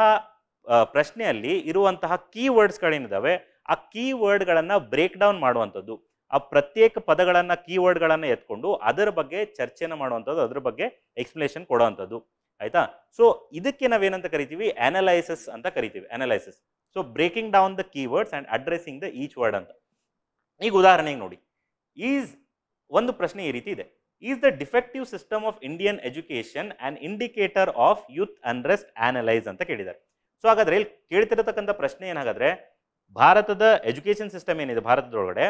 ಪ್ರಶ್ನೆಯಲ್ಲಿ ಇರುವಂತಹ ಕೀವರ್ಡ್ಸ್ಗಳೇನಿದಾವೆ ಆ ಕೀವರ್ಡ್ಗಳನ್ನು ಬ್ರೇಕ್ ಡೌನ್ ಮಾಡುವಂಥದ್ದು, ಆ ಪ್ರತ್ಯೇಕ ಪದಗಳನ್ನು ಕೀವರ್ಡ್ಗಳನ್ನು ಎತ್ಕೊಂಡು ಅದರ ಬಗ್ಗೆ ಚರ್ಚೆನ ಮಾಡುವಂಥದ್ದು, ಅದರ ಬಗ್ಗೆ ಎಕ್ಸ್ಪ್ಲೇಷನ್ ಕೊಡುವಂಥದ್ದು, ಆಯ್ತಾ. ಸೊ ಇದಕ್ಕೆ ನಾವೇನಂತ ಕರಿತೀವಿ? ಅನಲೈಸಿಸ್ ಅಂತ ಕರಿತೀವಿ, analysis. So breaking down the keywords and addressing the each word ಅಂತ. ಈಗ ಉದಾಹರಣೆಗೆ ನೋಡಿ, ಒಂದು ಪ್ರಶ್ನೆ ಈ ರೀತಿ ಇದೆ, is the defective system of Indian education on indicator of youth unrest analyse ಅಂತ ಕೇಳಿದ್ದಾರೆ. ಸೊ ಹಾಗಾದ್ರೆ ಇಲ್ಲಿ ಕೇಳ್ತಿರತಕ್ಕಂಥ ಪ್ರಶ್ನೆ ಏನಾಗಾದ್ರೆ, ಭಾರತದ ಎಜುಕೇಶನ್ ಸಿಸ್ಟಮ್ ಏನಿದೆ ಭಾರತದೊಳಗಡೆ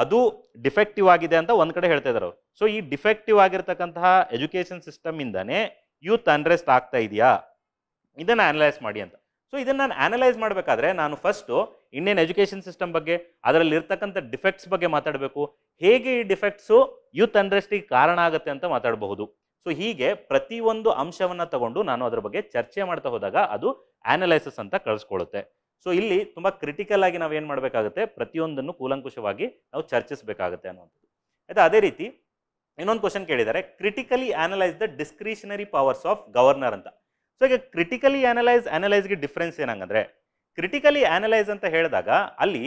ಅದು ಡಿಫೆಕ್ಟಿವ್ ಆಗಿದೆ ಅಂತ ಒಂದ್ ಕಡೆ ಹೇಳ್ತಾ ಇದ್ದಾರೆ. ಸೊ ಈ ಡಿಫೆಕ್ಟಿವ್ ಆಗಿರ್ತಕ್ಕಂತಹ ಎಜುಕೇಶನ್ ಸಿಸ್ಟಮ್ ಇಂದಾನೆ ಯೂತ್ ಅನ್ರೆಸ್ಟ್ ಆಗ್ತಾ ಇದೆಯಾ, ಇದನ್ನ ಅನಲೈಸ್ ಮಾಡಿ ಅಂತ. ಸೊ ಇದನ್ನ ನಾನು ಅನಲೈಸ್ ಮಾಡಬೇಕಾದ್ರೆ ನಾನು ಫಸ್ಟ್ ಇಂಡಿಯನ್ ಎಜುಕೇಶನ್ ಸಿಸ್ಟಮ್ ಬಗ್ಗೆ, ಅದರಲ್ಲಿ ಇರ್ತಕ್ಕಂಥ ಡಿಫೆಕ್ಟ್ಸ್ ಬಗ್ಗೆ ಮಾತಾಡಬೇಕು, ಹೇಗೆ ಈ ಡಿಫೆಕ್ಟ್ಸು ಯೂತ್ ಅನ್ರೆಸ್ಟಿಗೆ ಕಾರಣ ಆಗುತ್ತೆ ಅಂತ ಮಾತಾಡಬಹುದು. ಸೊ ಹೀಗೆ ಪ್ರತಿಯೊಂದು ಅಂಶವನ್ನ ತಗೊಂಡು ನಾನು ಅದರ ಬಗ್ಗೆ ಚರ್ಚೆ ಮಾಡ್ತಾ ಹೋದಾಗ ಅದು ಅನಲೈಸಿಸ್ ಅಂತ ಕಳಿಸ್ಕೊಳ್ಳುತ್ತೆ. ಸೊ ಇಲ್ಲಿ ತುಂಬಾ ಕ್ರಿಟಿಕಲ್ ಆಗಿ ನಾವು ಏನು ಮಾಡಬೇಕಾಗುತ್ತೆ, ಪ್ರತಿಯೊಂದನ್ನು ಕೂಲಂಕುಷವಾಗಿ ನಾವು ಚರ್ಚಿಸಬೇಕಾಗುತ್ತೆ ಅನ್ನುವಂಥದ್ದು, ಆಯ್ತಾ. ಅದೇ ರೀತಿ ಇನ್ನೊಂದು ಕ್ವಶನ್ ಕೇಳಿದ್ದಾರೆ, critically analyse the discretionary powers of governor ಅಂತ. ಸೊ ಈಗ ಕ್ರಿಟಿಕಲಿ ಅನಲೈಸ್ಗೆ ಡಿಫ್ರೆನ್ಸ್ ಏನಂಗಂದ್ರೆ, ಕ್ರಿಟಿಕಲಿ ಅನಲೈಸ್ ಅಂತ ಹೇಳಿದಾಗ ಅಲ್ಲಿ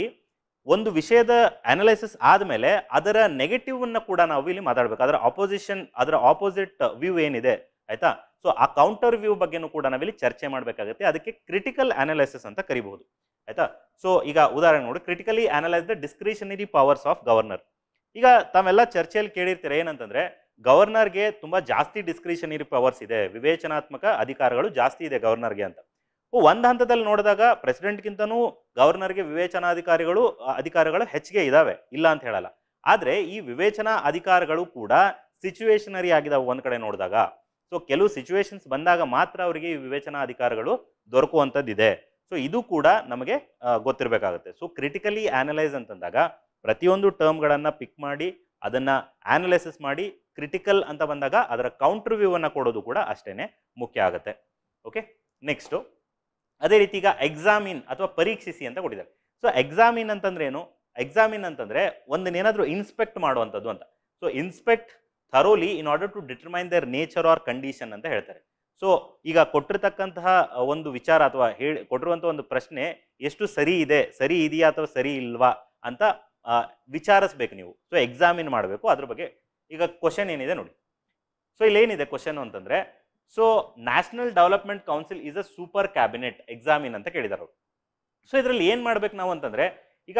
ಒಂದು ವಿಷಯದ ಅನಲೈಸಿಸ್ ಆದಮೇಲೆ ಅದರ ನೆಗೆಟಿವ್ ಅನ್ನ ಕೂಡ ನಾವು ಇಲ್ಲಿ ಮಾತಾಡಬೇಕು, ಅದರ ಆಪೋಸಿಟ್ ವ್ಯೂ ಏನಿದೆ, ಆಯ್ತಾ. ಸೊ ಆ ಕೌಂಟರ್ ವ್ಯೂ ಬಗ್ಗೆನೂ ಕೂಡ ನಾವಿಲ್ಲಿ ಚರ್ಚೆ ಮಾಡಬೇಕಾಗುತ್ತೆ, ಅದಕ್ಕೆ ಕ್ರಿಟಿಕಲ್ ಅನಲೈಸಿಸ್ ಅಂತ ಕರಿಬಹುದು, ಆಯ್ತಾ. ಸೊ ಈಗ ಉದಾಹರಣೆ ನೋಡಿ, critically analyse the discretionary powers of governor. ಈಗ ತಾವೆಲ್ಲ ಚರ್ಚೆಯಲ್ಲಿ ಕೇಳಿರ್ತೀರ ಏನಂತಂದ್ರೆ, ಗವರ್ನರ್ಗೆ ತುಂಬಾ ಜಾಸ್ತಿ ಡಿಸ್ಕ್ರಿಷನರಿ ಪವರ್ಸ್ ಇದೆ, ವಿವೇಚನಾತ್ಮಕ ಅಧಿಕಾರಗಳು ಜಾಸ್ತಿ ಇದೆ ಗವರ್ನರ್ಗೆ ಅಂತ. ಒಂದು ಹಂತದಲ್ಲಿ ನೋಡಿದಾಗ ಪ್ರೆಸಿಡೆಂಟ್ಗಿಂತನೂ ಗವರ್ನರ್ಗೆ ಅಧಿಕಾರಗಳು ಹೆಚ್ಚಿಗೆ ಇದಾವೆ, ಇಲ್ಲ ಅಂತ ಹೇಳಲ್ಲ. ಆದ್ರೆ ಈ ವಿವೇಚನಾ ಅಧಿಕಾರಗಳು ಕೂಡ ಸಿಚುವೇಶನರಿ ಆಗಿದಾವೆ ಒಂದ್ ಕಡೆ ನೋಡಿದಾಗ. ಸೊ ಕೆಲವು ಸಿಚುವೇಶನ್ಸ್ ಬಂದಾಗ ಮಾತ್ರ ಅವರಿಗೆ ಈ ವಿವೇಚನಾ ಅಧಿಕಾರಗಳು ದೊರಕುವಂಥದ್ದಿದೆ. ಸೊ ಇದು ಕೂಡ ನಮಗೆ ಗೊತ್ತಿರಬೇಕಾಗುತ್ತೆ. ಸೊ ಕ್ರಿಟಿಕಲಿ ಅನಲೈಸ್ ಅಂತಂದಾಗ ಪ್ರತಿಯೊಂದು ಟರ್ಮ್ಗಳನ್ನು ಪಿಕ್ ಮಾಡಿ ಅದನ್ನ ಅನಲೈಸಿಸ್ ಮಾಡಿ, ಕ್ರಿಟಿಕಲ್ ಅಂತ ಬಂದಾಗ ಅದರ ಕೌಂಟರ್ ವ್ಯೂ ಅನ್ನ ಕೊಡೋದು ಕೂಡ ಅಷ್ಟೇನೆ ಮುಖ್ಯ ಆಗುತ್ತೆ. ಓಕೆ, ನೆಕ್ಸ್ಟ್ ಅದೇ ರೀತಿ ಈಗ ಎಕ್ಸಾಮಿನ್ ಅಥವಾ ಪರೀಕ್ಷಿಸಿ ಅಂತ ಕೊಟ್ಟಿದ್ದಾರೆ. ಸೊ ಎಕ್ಸಾಮಿನ್ ಅಂತಂದ್ರೆ ಏನು? ಎಕ್ಸಾಮಿನ್ ಅಂತಂದ್ರೆ ಒಂದನ್ನೇನಾದ್ರೂ ಇನ್ಸ್ಪೆಕ್ಟ್ ಮಾಡುವಂಥದ್ದು ಅಂತ. So inspect thoroughly in order to determine their nature or condition ಅಂತ ಹೇಳ್ತಾರೆ. ಸೊ ಈಗ ಕೊಟ್ಟಿರ್ತಕ್ಕಂತಹ ಒಂದು ವಿಚಾರ ಅಥವಾ ಕೊಟ್ಟಿರುವಂಥ ಒಂದು ಪ್ರಶ್ನೆ ಎಷ್ಟು ಸರಿ ಇದೆಯಾ ಅಥವಾ ಸರಿ ಇಲ್ವಾ ಅಂತ ವಿಚಾರಿಸ್ಬೇಕು ನೀವು. ಸೊ ಎಕ್ಸಾಮಿನ್ ಮಾಡಬೇಕು ಅದ್ರ ಬಗ್ಗೆ. ಈಗ ಕ್ವಶನ್ ಏನಿದೆ ನೋಡಿ. ಸೊ ಇಲ್ಲಿ ಏನಿದೆ ಕ್ವಶನ್ ಅಂತಂದ್ರೆ, so National Development Council is a super cabinet examine ಅಂತ ಕೇಳಿದಾರೆ ಅವರು. ಸೊ ಇದರಲ್ಲಿ ಏನ್ ಮಾಡ್ಬೇಕು ನಾವು ಅಂತಂದ್ರೆ, ಈಗ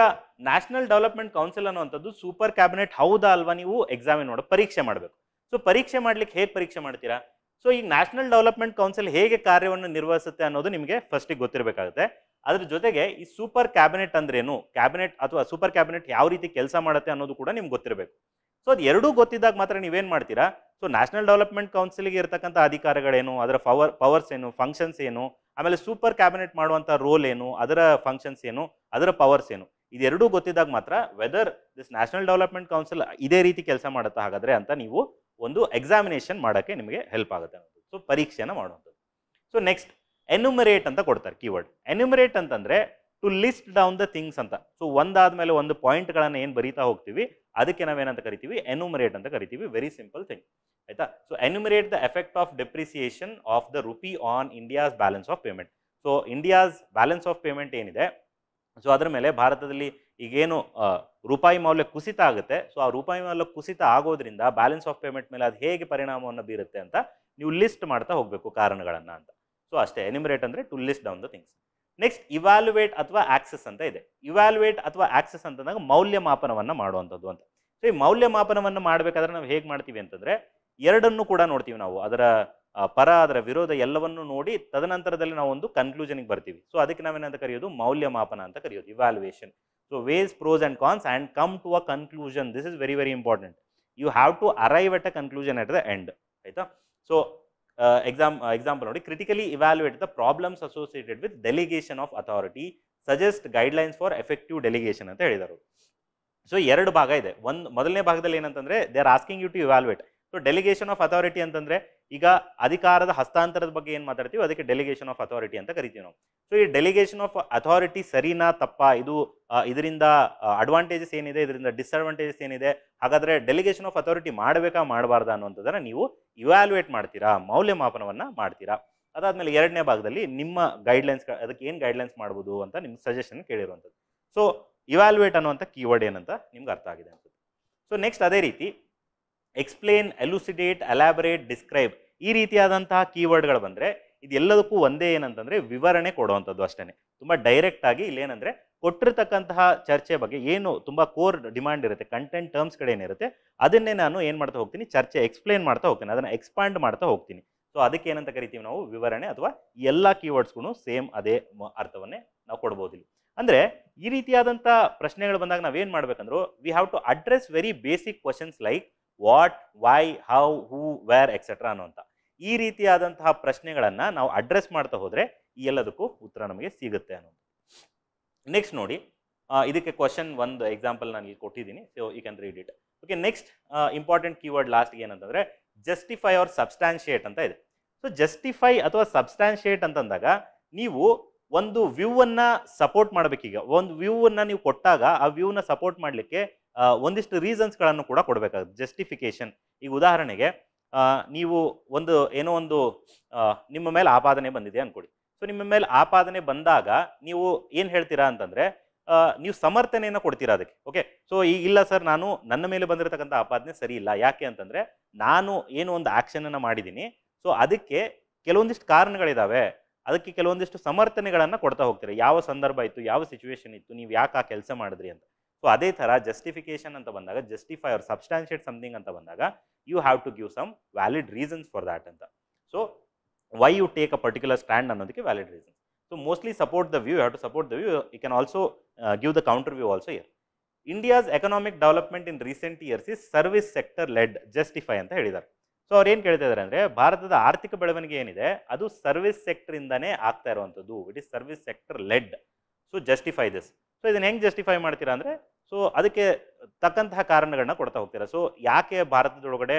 ನ್ಯಾಷನಲ್ ಡೆವಲಪ್ಮೆಂಟ್ ಕೌನ್ಸಿಲ್ ಅನ್ನುವಂಥದ್ದು ಸೂಪರ್ ಕ್ಯಾಬಿನೆಟ್ ಹೌದಾ ಅಲ್ವಾ ನೀವು ಎಕ್ಸಾಮಿನ್ ಪರೀಕ್ಷೆ ಮಾಡಬೇಕು. ಸೊ ಪರೀಕ್ಷೆ ಮಾಡ್ಲಿಕ್ಕೆ ಹೇಗೆ ಪರೀಕ್ಷೆ ಮಾಡ್ತೀರಾ? ಸೊ ಈಗ ನ್ಯಾಷನಲ್ ಡೆವಲಪ್ಮೆಂಟ್ ಕೌನ್ಸಿಲ್ ಹೇಗೆ ಕಾರ್ಯವನ್ನು ನಿರ್ವಹಿಸುತ್ತೆ ಅನ್ನೋದು ನಿಮಗೆ ಫಸ್ಟಿಗೆ ಗೊತ್ತಿರಬೇಕಾಗುತ್ತೆ. ಅದ್ರ ಜೊತೆಗೆ ಈ ಸೂಪರ್ ಕ್ಯಾಬಿನೆಟ್ ಅಂದ್ರೇನು, ಕ್ಯಾಬಿನೆಟ್ ಅಥವಾ ಸೂಪರ್ ಕ್ಯಾಬಿನೆಟ್ ಯಾವ ರೀತಿ ಕೆಲಸ ಮಾಡುತ್ತೆ ಅನ್ನೋದು ಕೂಡ ನಿಮ್ಗೆ ಗೊತ್ತಿರಬೇಕು. ಸೊ ಅದು ಎರಡೂ ಗೊತ್ತಿದ್ದಾಗ ಮಾತ್ರ ನೀವೇನು ಮಾಡ್ತೀರಾ, ಸೊ ನ್ಯಾಷನಲ್ ಡೆವಲಪ್ಮೆಂಟ್ ಕೌನ್ಸಿಲ್ಗೆ ಇರತಕ್ಕಂಥ ಅಧಿಕಾರಗಳೇನು, ಅದರ ಪವರ್ಸ್ ಏನು, ಫಂಕ್ಷನ್ಸ್ ಏನು, ಆಮೇಲೆ ಸೂಪರ್ ಕ್ಯಾಬಿನೆಟ್ ಮಾಡುವಂಥ ರೋಲ್ ಏನು, ಅದರ ಫಂಕ್ಷನ್ಸ್ ಏನು, ಅದರ ಪವರ್ಸ್ ಏನು, ಇದೆರಡೂ ಗೊತ್ತಿದ್ದಾಗ ಮಾತ್ರ whether this National Development Council ಇದೇ ರೀತಿ ಕೆಲಸ ಮಾಡುತ್ತಾ ಹಾಗಾದ್ರೆ ಅಂತ ನೀವು ಒಂದು ಎಕ್ಸಾಮಿನೇಷನ್ ಮಾಡೋಕ್ಕೆ ನಿಮಗೆ ಹೆಲ್ಪ್ ಆಗುತ್ತೆ ಅನ್ನೋದು. ಸೊ ಪರೀಕ್ಷೆನ ಮಾಡುವಂಥದ್ದು. ಸೊ ನೆಕ್ಸ್ಟ್ ಎನ್ಯುಮರೇಟ್ ಅಂತ ಕೊಡ್ತಾರೆ ಕೀವರ್ಡ್. ಎನ್ಯುಮರೇಟ್ ಅಂತಂದ್ರೆ to list down the things ಅಂತ. ಸೊ ಒಂದಾದ್ಮೇಲೆ ಒಂದು ಪಾಯಿಂಟ್ಗಳನ್ನು ಏನು ಬರೀತಾ ಹೋಗ್ತೀವಿ ಅದಕ್ಕೆ ನಾವೇನಂತ ಕರಿತೀವಿ, ಎನ್ಯುಮರೇಟ್ ಅಂತ ಕರಿತೀವಿ. ವೆರಿ ಸಿಂಪಲ್ ಥಿಂಗ್, ಆಯ್ತಾ. So enumerate the effect of depreciation of the rupee on India's balance of payment. So India's balance of payment ಏನಿದೆ, ಸೊ ಅದರ ಮೇಲೆ ಭಾರತದಲ್ಲಿ ಈಗೇನು ರೂಪಾಯಿ ಮೌಲ್ಯ ಕುಸಿತ ಆಗುತ್ತೆ, ಸೊ ಆ ರೂಪಾಯಿ ಮೌಲ್ಯ ಕುಸಿತ ಆಗೋದ್ರಿಂದ ಬ್ಯಾಲೆನ್ಸ್ ಆಫ್ ಪೇಮೆಂಟ್ ಮೇಲೆ ಅದು ಹೇಗೆ ಪರಿಣಾಮವನ್ನು ಬೀರುತ್ತೆ ಅಂತ ನೀವು ಲಿಸ್ಟ್ ಮಾಡ್ತಾ ಹೋಗಬೇಕು ಕಾರಣಗಳನ್ನು ಅಂತ. ಸೊ ಅಷ್ಟೇ, ಎನ್ಯುಮರೇಟ್ ಅಂದರೆ to list down the things. Next evaluate ಅಥವಾ ಆಕ್ಸೆಸ್ ಅಂತ ಇದೆ. ಇವ್ಯಾಲ್ಯುವೇಟ್ ಅಥವಾ ಆಕ್ಸೆಸ್ ಅಂತಂದಾಗ ಮೌಲ್ಯಮಾಪನವನ್ನು ಮಾಡುವಂಥದ್ದು ಅಂತ. ಸೊ ಈ ಮೌಲ್ಯಮಾಪನವನ್ನು ಮಾಡಬೇಕಾದ್ರೆ ನಾವು ಹೇಗೆ ಮಾಡ್ತೀವಿ ಅಂತಂದರೆ ಎರಡನ್ನೂ ಕೂಡ ನೋಡ್ತೀವಿ ನಾವು, ಅದರ ಪರ ಅದರ ವಿರೋಧ ಎಲ್ಲವನ್ನೂ ನೋಡಿ ತದನಂತರದಲ್ಲಿ ನಾವು ಒಂದು ಕನ್ಕ್ಲೂಷನ್ಗೆ ಬರ್ತೀವಿ. ಸೊ ಅದಕ್ಕೆ ನಾವೇನಂತ ಕರೆಯೋದು, ಮೌಲ್ಯಮಾಪನ ಅಂತ ಕರೆಯೋದು, evaluation. So weighs pros and cons and come to a conclusion. This is very very important. You have to arrive at a conclusion at the end, ಆಯ್ತಾ. ಸೊ ಎಕ್ಸಾಂಪಲ್ ನೋಡಿ, critically evaluate the problems associated with delegation of authority, suggest guidelines for effective delegation ಅಂತ ಹೇಳಿದರು. So ಎರಡು ಭಾಗ ಇದೆ. ಮೊದಲನೇ ಭಾಗದಲ್ಲಿ ಏನಂತಂದ್ರೆ they are asking you to evaluate. So delegation of authority ಅಂತಂದ್ರೆ ಈಗ ಅಧಿಕಾರದ ಹಸ್ತಾಂತರದ ಬಗ್ಗೆ ಏನು ಮಾತಾಡ್ತೀವಿ ಅದಕ್ಕೆ ಡೆಲಿಗೇಷನ್ ಆಫ್ ಅಥಾರಿಟಿ ಅಂತ ಕರಿತೀವಿ ನಾವು. ಸೊ ಈ ಡೆಲಿಗೇಷನ್ ಆಫ್ ಅಥಾರಿಟಿ ಸರಿನಾ ತಪ್ಪಾ, ಇದು ಇದರಿಂದ ಅಡ್ವಾಂಟೇಜಸ್ ಏನಿದೆ, ಇದರಿಂದ ಡಿಸ್ಅಡ್ವಾಂಟೇಜಸ್ ಏನಿದೆ, ಹಾಗಾದ್ರೆ ಡೆಲಿಗೇಷನ್ ಆಫ್ ಅಥಾರಿಟಿ ಮಾಡಬೇಕಾ ಮಾಡಬಾರ್ದಾ ಅನ್ನುವಂಥದ್ದನ್ನ ನೀವು ಇವ್ಯಾಲ್ಯುಯೇಟ್ ಮಾಡ್ತೀರಾ, ಮೌಲ್ಯಮಾಪನವನ್ನ ಮಾಡ್ತೀರಾ. ಅದಾದ್ಮೇಲೆ ಎರಡನೇ ಭಾಗದಲ್ಲಿ ನಿಮ್ಮ ಗೈಡ್ಲೈನ್ಸ್, ಅದಕ್ಕೆ ಏನು ಗೈಡ್ಲೈನ್ಸ್ ಮಾಡ್ಬೋದು ಅಂತ ನಿಮ್ಗೆ ಸಜೆಷನ್ ಕೇಳಿರುವಂಥದ್ದು. ಸೊ ಇವ್ಯಾಲ್ಯುಯೇಟ್ ಅನ್ನುವಂಥ ಕೀವರ್ಡ್ ಏನಂತ ನಿಮ್ಗೆ ಅರ್ಥ ಆಗಿದೆ ಅಂತ. ಸೊ ನೆಕ್ಸ್ಟ್ ಅದೇ ರೀತಿ ಎಕ್ಸ್ಪ್ಲೇನ್, ಎಲುಸಿಡೇಟ್, ಎಲಾಬರೇಟ್, ಡಿಸ್ಕ್ರೈಬ್ ಈ ರೀತಿಯಾದಂತಹ ಕೀವರ್ಡ್ಗಳು ಬಂದರೆ ಇದೆಲ್ಲದಕ್ಕೂ ಒಂದೇ ಏನಂತಂದರೆ ವಿವರಣೆ ಕೊಡುವಂಥದ್ದು ಅಷ್ಟೇ. ತುಂಬ ಡೈರೆಕ್ಟ್ ಆಗಿ ಇಲ್ಲೇನಂದರೆ ಕೊಟ್ಟಿರ್ತಕ್ಕಂತಹ ಚರ್ಚೆ ಬಗ್ಗೆ ಏನು ತುಂಬ ಕೋರ್ ಡಿಮಾಂಡ್ ಇರುತ್ತೆ, ಕಂಟೆಂಟ್ ಟರ್ಮ್ಸ್ಗಳೇನಿರುತ್ತೆ ಅದನ್ನೇ ನಾನು ಏನು ಮಾಡ್ತಾ ಹೋಗ್ತೀನಿ, ಚರ್ಚೆ ಎಕ್ಸ್ಪ್ಲೇನ್ ಮಾಡ್ತಾ ಹೋಗ್ತೀನಿ, ಅದನ್ನು ಎಕ್ಸ್ಪಾಂಡ್ ಮಾಡ್ತಾ ಹೋಗ್ತೀನಿ. ಸೊ ಅದಕ್ಕೆ ಏನಂತ ಕರಿತೀವಿ ನಾವು, ವಿವರಣೆ. ಅಥವಾ ಎಲ್ಲ ಕೀವರ್ಡ್ಸ್ಗೂ ಸೇಮ್ ಅದೇ ಅರ್ಥವನ್ನೇ ನಾವು ಕೊಡ್ಬೋದು ಇಲ್ಲಿ. ಅಂದರೆ ಈ ರೀತಿಯಾದಂಥ ಪ್ರಶ್ನೆಗಳು ಬಂದಾಗ ನಾವೇನು ಮಾಡ್ಬೇಕಂದ್ರು, we have to address very basic questions like what, why, how, who, where etcetera ಅನ್ನುವಂಥ ಈ ರೀತಿಯಾದಂತಹ ಪ್ರಶ್ನೆಗಳನ್ನು ನಾವು ಅಡ್ರೆಸ್ ಮಾಡ್ತಾ ಹೋದರೆ ಈ ಎಲ್ಲದಕ್ಕೂ ಉತ್ತರ ನಮಗೆ ಸಿಗುತ್ತೆ ಅನ್ನೋದು. ನೆಕ್ಸ್ಟ್ ನೋಡಿ, ಇದಕ್ಕೆ ಕ್ವಶನ್ ಒಂದು ಎಕ್ಸಾಂಪಲ್ ನಾನು ಇಲ್ಲಿ ಕೊಟ್ಟಿದ್ದೀನಿ. So you can read it. Okay, next important keyword ಲಾಸ್ಟ್ಗೆ ಏನಂತಂದರೆ ಜಸ್ಟಿಫೈ ಆರ್ ಸಬ್ಸ್ಟ್ಯಾನ್ಶಿಯೇಟ್ ಅಂತ ಇದೆ. ಸೊ ಜಸ್ಟಿಫೈ ಅಥವಾ ಸಬ್ಸ್ಟ್ಯಾನ್ಶಿಯೇಟ್ ಅಂತಂದಾಗ ನೀವು ಒಂದು ವ್ಯೂವನ್ನು ಸಪೋರ್ಟ್ ಮಾಡಬೇಕೀಗ. ಒಂದು ವ್ಯೂವನ್ನು ನೀವು ಕೊಟ್ಟಾಗ ಆ ವ್ಯೂನ ಸಪೋರ್ಟ್ ಮಾಡಲಿಕ್ಕೆ ಒಂದಿಷ್ಟು ರೀಸನ್ಸ್ಗಳನ್ನು ಕೂಡ ಕೊಡಬೇಕಾಗುತ್ತೆ, ಜಸ್ಟಿಫಿಕೇಶನ್. ಈಗ ಉದಾಹರಣೆಗೆ ನೀವು ಏನೋ ಒಂದು ನಿಮ್ಮ ಮೇಲೆ ಆಪಾದನೆ ಬಂದಿದೆ ಅಂದ್ಕೊಡಿ. ಸೊ ನಿಮ್ಮ ಮೇಲೆ ಆಪಾದನೆ ಬಂದಾಗ ನೀವು ಏನು ಹೇಳ್ತೀರಾ ಅಂತಂದರೆ ನೀವು ಸಮರ್ಥನೆಯನ್ನು ಕೊಡ್ತೀರಾ ಅದಕ್ಕೆ. ಓಕೆ, ಸೊ ಈಗ ಇಲ್ಲ ಸರ್, ನನ್ನ ಮೇಲೆ ಬಂದಿರತಕ್ಕಂಥ ಆಪಾದನೆ ಸರಿ ಇಲ್ಲ. ಯಾಕೆ ಅಂತಂದರೆ ನಾನು ಏನೋ ಒಂದು ಆ್ಯಕ್ಷನನ್ನು ಮಾಡಿದ್ದೀನಿ, ಸೊ ಅದಕ್ಕೆ ಕೆಲವೊಂದಿಷ್ಟು ಕಾರಣಗಳಿದ್ದಾವೆ, ಅದಕ್ಕೆ ಕೆಲವೊಂದಿಷ್ಟು ಸಮರ್ಥನೆಗಳನ್ನು ಕೊಡ್ತಾ ಹೋಗ್ತೀರಾ. ಯಾವ ಸಂದರ್ಭ ಇತ್ತು, ಯಾವ ಸಿಚುವೇಶನ್ ಇತ್ತು, ನೀವು ಯಾಕೆ ಆ ಕೆಲಸ ಮಾಡಿದ್ರಿ ಅಂತ. ಸೊ ಅದೇ ಥರ ಜಸ್ಟಿಫಿಕೇಶನ್ ಅಂತ ಬಂದಾಗ, ಜಸ್ಟಿಫೈ ಆರ್ ಸಬ್ಸ್ಟ್ಯಾನ್ಶಿಯೇಟ್ ಸಮಥಿಂಗ್ ಅಂತ ಬಂದಾಗ you have to give some valid reasons for that ಅಂತ. So why you take a particular stand ಅನ್ನೋದಕ್ಕೆ valid reasons. So mostly support the view, you have to support the view. You can also give the counter view also here. India's economic development in recent years is service sector led, justify ಅಂತ ಹೇಳಿದ್ದಾರೆ. So ಅವ್ರು ಏನು ಕೇಳ್ತಾ ಇದ್ದಾರೆ ಅಂದರೆ ಭಾರತದ ಆರ್ಥಿಕ ಬೆಳವಣಿಗೆ ಏನಿದೆ ಅದು ಸರ್ವಿಸ್ ಸೆಕ್ಟರಿಂದನೇ ಆಗ್ತಾ ಇರುವಂಥದ್ದು. It is service sector led. So justify this. So ಇದನ್ನು ಹೆಂಗೆ ಜಸ್ಟಿಫೈ ಮಾಡ್ತೀರಾ ಅಂದರೆ, ಸೊ ಅದಕ್ಕೆ ತಕ್ಕಂತಹ ಕಾರಣಗಳನ್ನ ಕೊಡ್ತಾ ಹೋಗ್ತೀರಾ. ಸೊ ಯಾಕೆ ಭಾರತದೊಳಗಡೆ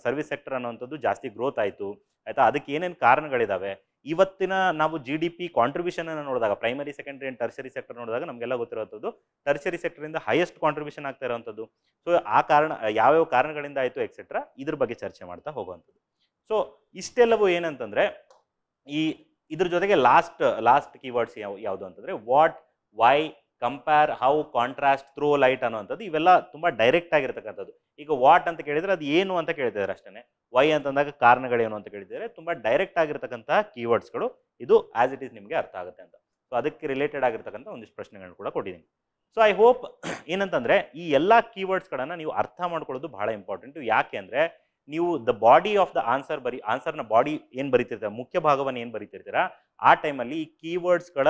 ಸರ್ವಿಸ್ ಸೆಕ್ಟರ್ ಅನ್ನೋವಂಥದ್ದು ಜಾಸ್ತಿ ಗ್ರೋತ್ ಆಯಿತು, ಆಯಿತಾ, ಅದಕ್ಕೆ ಏನೇನು ಕಾರಣಗಳಿದ್ದಾವೆ. ಇವತ್ತಿನ ನಾವು GDP ಕಾಂಟ್ರಿಬ್ಯೂಷನನ್ನು ನೋಡಿದಾಗ, primary, secondary and tertiary sector ನೋಡಿದಾಗ ನಮಗೆಲ್ಲ ಗೊತ್ತಿರುವಂಥದ್ದು ಟರ್ಷರಿ ಸೆಕ್ಟರಿಂದ ಹೈಯೆಸ್ಟ್ ಕಾಂಟ್ರಿಬ್ಯೂಷನ್ ಆಗ್ತಾ ಇರುವಂಥದ್ದು. ಸೊ ಆ ಕಾರಣ ಯಾವ್ಯಾವ ಕಾರಣಗಳಿಂದ ಆಯಿತು ಎಕ್ಸೆಟ್ರಾ ಇದ್ರ ಬಗ್ಗೆ ಚರ್ಚೆ ಮಾಡ್ತಾ ಹೋಗುವಂಥದ್ದು. ಸೊ ಇಷ್ಟೆಲ್ಲವೂ ಏನಂತಂದರೆ ಇದ್ರ ಜೊತೆಗೆ ಲಾಸ್ಟ್ ಕೀವರ್ಡ್ಸ್ ಯಾವುದು ಅಂತಂದರೆ what, why, compare, how, contrast, throw light ಅನ್ನೋವಂಥದ್ದು. ಇವೆಲ್ಲ ತುಂಬ ಡೈರೆಕ್ಟ್ ಆಗಿರ್ತಕ್ಕಂಥದ್ದು. ಈಗ ವಾಟ್ ಅಂತ ಕೇಳಿದರೆ ಅದು ಏನು ಅಂತ ಕೇಳ್ತಿದ್ದಾರೆ ಅಷ್ಟೇ. ವೈ ಅಂತಂದಾಗ ಕಾರಣಗಳೇನು ಅಂತ ಕೇಳಿದರೆ ತುಂಬ ಡೈರೆಕ್ಟ್ ಆಗಿರ್ತಕ್ಕಂತಹ ಕೀವರ್ಡ್ಸ್ಗಳು. ಇದು ಆಸ್ ಇಟ್ ಈಸ್ ನಿಮಗೆ ಅರ್ಥ ಆಗುತ್ತೆ ಅಂತ. ಸೊ ಅದಕ್ಕೆ ರಿಲೇಟೆಡ್ ಆಗಿರ್ತಕ್ಕಂಥ ಒಂದಿಷ್ಟು ಪ್ರಶ್ನೆಗಳನ್ನು ಕೂಡ ಕೊಟ್ಟಿದ್ದೀನಿ. ಸೊ ಐ ಹೋಪ್ ಏನಂತಂದರೆ ಈ ಎಲ್ಲ ಕೀವರ್ಡ್ಸ್ಗಳನ್ನು ನೀವು ಅರ್ಥ ಮಾಡ್ಕೊಳ್ಳೋದು ಬಹಳ ಇಂಪಾರ್ಟೆಂಟು. ಯಾಕೆ ಅಂದರೆ ನೀವು ದ ಬಾಡಿ ಆಫ್ ದ ಆನ್ಸರ್ನ ಬಾಡಿ ಏನು ಬರೀತಿರ್ತೀರ, ಮುಖ್ಯ ಭಾಗವನ್ನು ಏನು ಬರೀತಿರ್ತೀರಾ, ಆ ಟೈಮಲ್ಲಿ ಈ ಕೀವರ್ಡ್ಸ್ಗಳ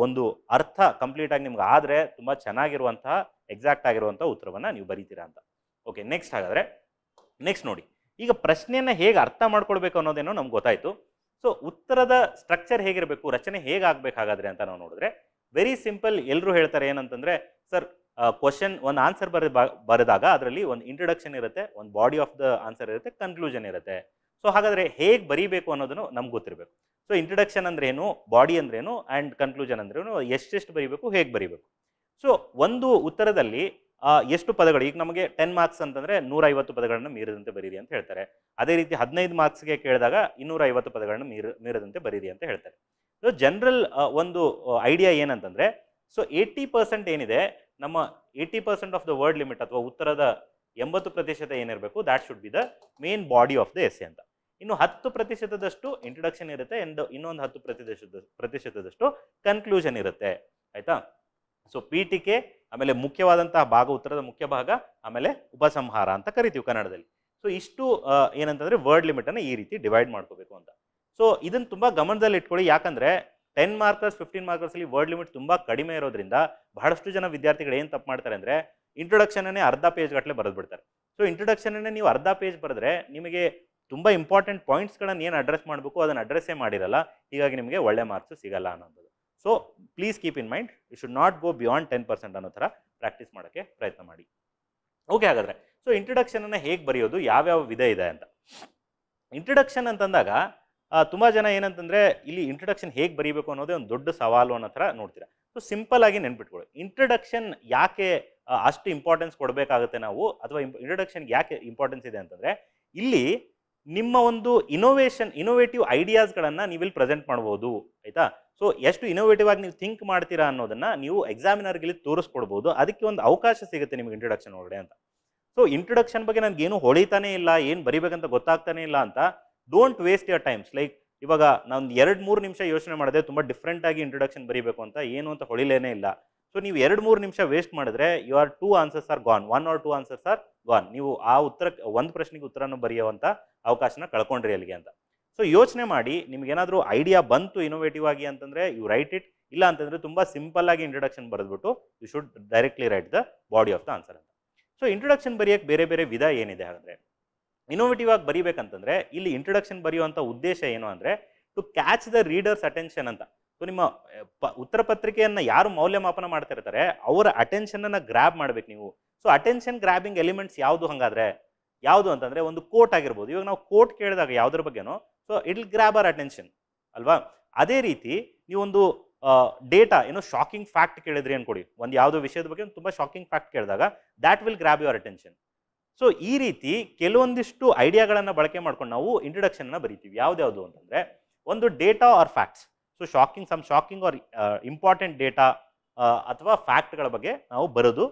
ಒಂದು ಅರ್ಥ ಕಂಪ್ಲೀಟ್ ಆಗಿ ನಿಮ್ಗೆ ಆದರೆ ತುಂಬ ಚೆನ್ನಾಗಿರುವಂತಹ ಎಕ್ಸಾಕ್ಟ್ ಆಗಿರುವಂಥ ಉತ್ತರವನ್ನು ನೀವು ಬರೀತೀರಾ ಅಂತ. ಓಕೆ, ನೆಕ್ಸ್ಟ್ ಹಾಗಾದರೆ ನೆಕ್ಸ್ಟ್ ನೋಡಿ, ಈಗ ಪ್ರಶ್ನೆಯನ್ನು ಹೇಗೆ ಅರ್ಥ ಮಾಡ್ಕೊಳ್ಬೇಕು ಅನ್ನೋದೇನೋ ನಮ್ಗೆ ಗೊತ್ತಾಯಿತು. ಸೊ ಉತ್ತರದ ಸ್ಟ್ರಕ್ಚರ್ ಹೇಗಿರಬೇಕು, ರಚನೆ ಹೇಗಾಗಬೇಕು ಹಾಗಾದರೆ ಅಂತ ನಾವು ನೋಡಿದ್ರೆ ವೆರಿ ಸಿಂಪಲ್. ಎಲ್ಲರೂ ಹೇಳ್ತಾರೆ ಏನಂತಂದರೆ, ಸರ್ ಕ್ವಶನ್ ಒಂದು ಆನ್ಸರ್ ಬರೆದಾಗ ಅದರಲ್ಲಿ ಒಂದು ಇಂಟ್ರಡಕ್ಷನ್ ಇರುತ್ತೆ, ಒಂದು ಬಾಡಿ ಆಫ್ ದ ಆನ್ಸರ್ ಇರುತ್ತೆ, ಕನ್ಕ್ಲೂಷನ್ ಇರುತ್ತೆ. ಸೊ ಹಾಗಾದರೆ ಹೇಗೆ ಬರೀಬೇಕು ಅನ್ನೋದನ್ನು ನಮ್ಗೆ ಗೊತ್ತಿರಬೇಕು. ಸೊ ಇಂಟ್ರಡಕ್ಷನ್ ಅಂದ್ರೇನು, ಬಾಡಿ ಅಂದ್ರೇನು, ಆ್ಯಂಡ್ ಕನ್ಕ್ಲೂಷನ್ ಅಂದ್ರೇನು, ಎಷ್ಟೆಷ್ಟು ಬರೀಬೇಕು, ಹೇಗೆ ಬರೀಬೇಕು. ಸೊ ಒಂದು ಉತ್ತರದಲ್ಲಿ ಎಷ್ಟು ಪದಗಳು, ಈಗ ನಮಗೆ 10 ಮಾರ್ಕ್ಸ್ ಅಂತಂದರೆ 150 ಪದಗಳನ್ನು ಮೀರದಂತೆ ಬರೀರಿ ಅಂತ ಹೇಳ್ತಾರೆ. ಅದೇ ರೀತಿ 15 ಮಾರ್ಕ್ಸ್ಗೆ ಕೇಳಿದಾಗ 250 ಪದಗಳನ್ನು ಮೀರದಂತೆ ಬರೀರಿ ಅಂತ ಹೇಳ್ತಾರೆ. ಸೊ ಜನರಲ್ ಒಂದು ಐಡಿಯಾ ಏನಂತಂದರೆ, ಸೊ 80% ಏನಿದೆ, ನಮ್ಮ 80% ಆಫ್ ದ ವರ್ಡ್ ಲಿಮಿಟ್ ಅಥವಾ ಉತ್ತರದ 80% ಏನಿರಬೇಕು, that should be the main body of the essay ಅಂತ. ಇನ್ನು 10%ದಷ್ಟು ಇಂಟ್ರಡಕ್ಷನ್ ಇರುತ್ತೆ, ಇನ್ನೊಂದು 10%ದಷ್ಟು ಕನ್ಕ್ಲೂಷನ್ ಇರುತ್ತೆ. ಆಯಿತಾ? ಸೊ ಪೀಠಿಕೆ, ಆಮೇಲೆ ಮುಖ್ಯವಾದಂತಹ ಭಾಗ, ಉತ್ತರದ ಮುಖ್ಯ ಭಾಗ, ಆಮೇಲೆ ಉಪಸಂಹಾರ ಅಂತ ಕರಿತೀವಿ ಕನ್ನಡದಲ್ಲಿ. ಸೊ ಇಷ್ಟು ಏನಂತಂದರೆ ವರ್ಡ್ ಲಿಮಿಟನ್ನು ಈ ರೀತಿ ಡಿವೈಡ್ ಮಾಡ್ಕೋಬೇಕು ಅಂತ. ಸೊ ಇದನ್ನು ತುಂಬ ಗಮನದಲ್ಲಿ ಇಟ್ಕೊಳ್ಳಿ. ಯಾಕಂದರೆ 10 ಮಾರ್ಕರ್ಸ್ 15 ಮಾರ್ಕರ್ಸಲ್ಲಿ ವರ್ಡ್ ಲಿಮಿಟ್ ತುಂಬ ಕಡಿಮೆ ಇರೋದ್ರಿಂದ ಬಹಳಷ್ಟು ಜನ ವಿದ್ಯಾರ್ಥಿಗಳು ಏನು ತಪ್ಪು ಮಾಡ್ತಾರೆ ಅಂದರೆ, ಇಂಟ್ರೊಡಕ್ಷನ್ನೇ ಅರ್ಧ ಪೇಜ್ ಗಟ್ಟಲೆ ಬರೆದು ಬಿಡ್ತಾರೆ. ಸೊ ಇಂಟ್ರೊಡಕ್ಷನ್ನೇ ನೀವು ಅರ್ಧ ಪೇಜ್ ಬರೆದ್ರೆ ನಿಮಗೆ ತುಂಬ ಇಂಪಾರ್ಟೆಂಟ್ ಪಾಯಿಂಟ್ಸ್ಗಳನ್ನು ಏನು ಅಡ್ರೆಸ್ ಮಾಡಬೇಕು ಅದನ್ನು ಅಡ್ರೆಸ್ಸೇ ಮಾಡಿರಲ್ಲ, ಹೀಗಾಗಿ ನಿಮಗೆ ಒಳ್ಳೆ ಮಾರ್ಕ್ಸ್ ಸಿಗಲ್ಲ ಅನ್ನೋದು. So please keep in mind, you should not go beyond 10% ಅನ್ನೋ ಥರ ಪ್ರಾಕ್ಟೀಸ್ ಮಾಡೋಕ್ಕೆ ಪ್ರಯತ್ನ ಮಾಡಿ. ಓಕೆ, ಹಾಗಾದರೆ ಸೊ ಇಂಟ್ರೊಡಕ್ಷನನ್ನು ಹೇಗೆ ಬರೆಯೋದು, ಯಾವ್ಯಾವ ವಿಧ ಇದೆ ಅಂತ. ಇಂಟ್ರೊಡಕ್ಷನ್ ಅಂತಂದಾಗ ತುಂಬ ಜನ ಏನಂತಂದರೆ, ಇಲ್ಲಿ ಇಂಟ್ರೊಡಕ್ಷನ್ ಹೇಗೆ ಬರೀಬೇಕು ಅನ್ನೋದೇ ಒಂದು ದೊಡ್ಡ ಸವಾಲು ಅನ್ನೋ ಥರ ನೋಡ್ತೀರಾ. ಸೊ ಸಿಂಪಲ್ ಆಗಿ ನೆನ್ಪಿಟ್ಕೊಳ್ಳಿ, ಇಂಟ್ರೊಡಕ್ಷನ್ ಯಾಕೆ ಅಷ್ಟು ಇಂಪಾರ್ಟೆನ್ಸ್ ಕೊಡಬೇಕಾಗುತ್ತೆ ನಾವು, ಅಥವಾ ಇಂಟ್ರೊಡಕ್ಷನ್ಗೆ ಯಾಕೆ ಇಂಪಾರ್ಟೆನ್ಸ್ ಇದೆ ಅಂತಂದರೆ, ಇಲ್ಲಿ ನಿಮ್ಮ ಒಂದು ಇನೋವೇಟಿವ್ ಐಡಿಯಾಸ್ಗಳನ್ನು ನೀವಿಲ್ಲಿ ಪ್ರೆಸೆಂಟ್ ಮಾಡ್ಬೋದು. ಆಯಿತಾ? ಸೊ ಎಷ್ಟು ಇನೋವೇಟಿವ್ ಆಗಿ ನೀವು ಥಿಂಕ್ ಮಾಡ್ತೀರಾ ಅನ್ನೋದನ್ನು ನೀವು ಎಕ್ಸಾಮಿನರ್ಗೆ ಇಲ್ಲಿ ತೋರಿಸ್ಕೊಡ್ಬೋದು. ಅದಕ್ಕೆ ಒಂದು ಅವಕಾಶ ಸಿಗುತ್ತೆ ನಿಮಗೆ ಇಂಟ್ರೊಡಕ್ಷನ್ ಒಳಗಡೆ ಅಂತ. ಸೊ ಇಂಟ್ರೊಡಕ್ಷನ್ ಬಗ್ಗೆ ನನಗೇನು ಹೊಳಿತಾನೇ ಇಲ್ಲ, ಏನು ಬರಿಬೇಕಂತ ಗೊತ್ತಾಗ್ತಾನೆ ಇಲ್ಲ ಅಂತ don't waste your times. Like ಇವಾಗ ನಾನು 2-3 ನಿಮಿಷ ಯೋಚನೆ ಮಾಡಿದೆ ತುಂಬ ಡಿಫ್ರೆಂಟಾಗಿ ಇಂಟ್ರೊಡಕ್ಷನ್ ಬರೀಬೇಕು ಅಂತ, ಏನು ಅಂತ ಹೊಳಿಲೇನೇ ಇಲ್ಲ. ಸೊ ನೀವು 2-3 ನಿಮಿಷ ವೇಸ್ಟ್ ಮಾಡಿದ್ರೆ your 2 answers are gone, 1 or 2 answers are gone. ನೀವು ಆ ಉತ್ತರಕ್ಕೆ ಒಂದು ಪ್ರಶ್ನೆಗೆ ಉತ್ತರನ ಬರೆಯುವಂಥ ಅವಕಾಶನ ಕಳ್ಕೊಂಡ್ರಿ ಅಲ್ಲಿಗೆ ಅಂತ. ಸೊ ಯೋಚನೆ ಮಾಡಿ, ನಿಮ್ಗೇನಾದರೂ ಐಡಿಯಾ ಬಂತು ಇನೋವೇಟಿವ್ ಆಗಿ ಅಂತಂದರೆ ಯು ರೈಟ್ ಇಟ್, ಇಲ್ಲ ಅಂತಂದರೆ ತುಂಬ ಸಿಂಪಲ್ ಆಗಿ ಇಂಟ್ರೊಡಕ್ಷನ್ ಬರೆದ್ಬಿಟ್ಟು you should directly write the body of the answer ಅಂತ. ಸೊ ಇಂಟ್ರೊಡಕ್ಷನ್ ಬರೆಯೋಕ್ಕೆ ಬೇರೆ ಬೇರೆ ವಿಧ ಏನಿದೆ ಹಾಗಾದರೆ. ಇನೋವೇಟಿವ್ ಆಗಿ ಬರೀಬೇಕಂತಂದರೆ ಇಲ್ಲಿ ಇಂಟ್ರೊಡಕ್ಷನ್ ಬರೆಯುವಂಥ ಉದ್ದೇಶ ಏನು ಅಂದರೆ, to catch the readers attention ಅಂತ. ಸೊ ನಿಮ್ಮ ಉತ್ತರ ಪತ್ರಿಕೆಯನ್ನು ಯಾರು ಮೌಲ್ಯಮಾಪನ ಮಾಡ್ತಿರ್ತಾರೆ ಅವರ ಅಟೆನ್ಷನನ್ನು ಗ್ರ್ಯಾಬ್ ಮಾಡ್ಬೇಕು ನೀವು. ಸೊ ಅಟೆನ್ಷನ್ ಗ್ರ್ಯಾಬಿಂಗ್ ಎಲಿಮೆಂಟ್ಸ್ ಯಾವುದು ಹಾಗಾದರೆ, ಯಾವುದು ಅಂತಂದರೆ ಒಂದು ಕೋಟ್ ಆಗಿರ್ಬೋದು. ಇವಾಗ ನಾವು ಕೋಟ್ ಕೇಳಿದಾಗ ಯಾವುದ್ರ ಬಗ್ಗೆನೋ, so it will grab our attention ಅಲ್ವಾ. ಅದೇ ರೀತಿ ನೀವೊಂದು ಡೇಟಾ ಏನೋ ಶಾಕಿಂಗ್ ಫ್ಯಾಕ್ಟ್ ಕೇಳಿದ್ರಿ ಅನ್ಕೊಡಿ, ಒಂದು ಯಾವುದೋ ವಿಷಯದ ಬಗ್ಗೆ ಒಂದು ತುಂಬ ಶಾಕಿಂಗ್ ಫ್ಯಾಕ್ಟ್ ಕೇಳಿದಾಗ that will grab your attention. So ಈ ರೀತಿ ಕೆಲವೊಂದಿಷ್ಟು ಐಡಿಯಾಗಳನ್ನು ಬಳಕೆ ಮಾಡ್ಕೊಂಡು ನಾವು ಇಂಟ್ರೊಡಕ್ಷನ್ನ ಬರೀತೀವಿ. ಯಾವ್ದ್ಯಾವುದು ಅಂತಂದರೆ, ಒಂದು data or facts. So shocking or important data ಅಥವಾ ಫ್ಯಾಕ್ಟ್ಗಳ ಬಗ್ಗೆ ನಾವು ಬರೋದು,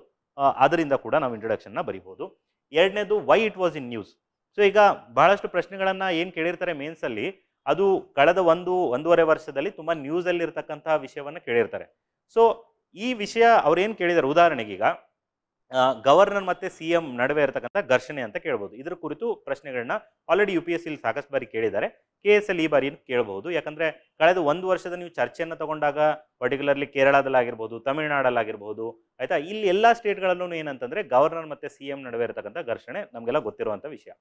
ಅದರಿಂದ ಕೂಡ ನಾವು ಇಂಟ್ರೊಡಕ್ಷನ್ನ ಬರೀಬೋದು. ಎರಡನೇದು Y it was in news. So ಈಗ ಬಹಳಷ್ಟು ಪ್ರಶ್ನೆಗಳನ್ನು ಏನು ಕೇಳಿರ್ತಾರೆ ಮೇನ್ಸಲ್ಲಿ, ಅದು ಕಳೆದ 1-1.5 ವರ್ಷದಲ್ಲಿ ತುಂಬ ನ್ಯೂಸಲ್ಲಿ ಇರ್ತಕ್ಕಂತಹ ವಿಷಯವನ್ನು ಕೇಳಿರ್ತಾರೆ. ಸೊ ಈ ವಿಷಯ ಅವ್ರು ಏನು ಕೇಳಿದ್ದಾರೆ, ಉದಾಹರಣೆಗೆ ಈಗ ಗವರ್ನರ್ ಮತ್ತು CM ನಡುವೆ ಇರತಕ್ಕಂಥ ಘರ್ಷಣೆ ಅಂತ ಕೇಳ್ಬೋದು. ಇದರ ಕುರಿತು ಪ್ರಶ್ನೆಗಳನ್ನ ಆಲ್ರೆಡಿ UPSC ಸಾಕಷ್ಟು ಬಾರಿ ಕೇಳಿದ್ದಾರೆ, KS ಅಲ್ಲಿ ಈ ಬಾರಿ ಕೇಳಬಹುದು. ಯಾಕಂದರೆ ಕಳೆದ 1 ವರ್ಷದ ನೀವು ಚರ್ಚೆಯನ್ನು ತಗೊಂಡಾಗ ಪರ್ಟಿಕ್ಯುಲರ್ಲಿ ಕೇರಳದಲ್ಲಾಗಿರ್ಬೋದು, ತಮಿಳುನಾಡಲ್ಲಾಗಿರ್ಬೋದು, ಆಯಿತಾ, ಇಲ್ಲಿ ಎಲ್ಲ ಸ್ಟೇಟ್ಗಳಲ್ಲೂ ಏನಂತಂದರೆ ಗವರ್ನರ್ ಮತ್ತು CM ನಡುವೆ ಇರತಕ್ಕಂಥ ಘರ್ಷಣೆ ನಮಗೆಲ್ಲ ಗೊತ್ತಿರುವಂಥ ವಿಷಯ.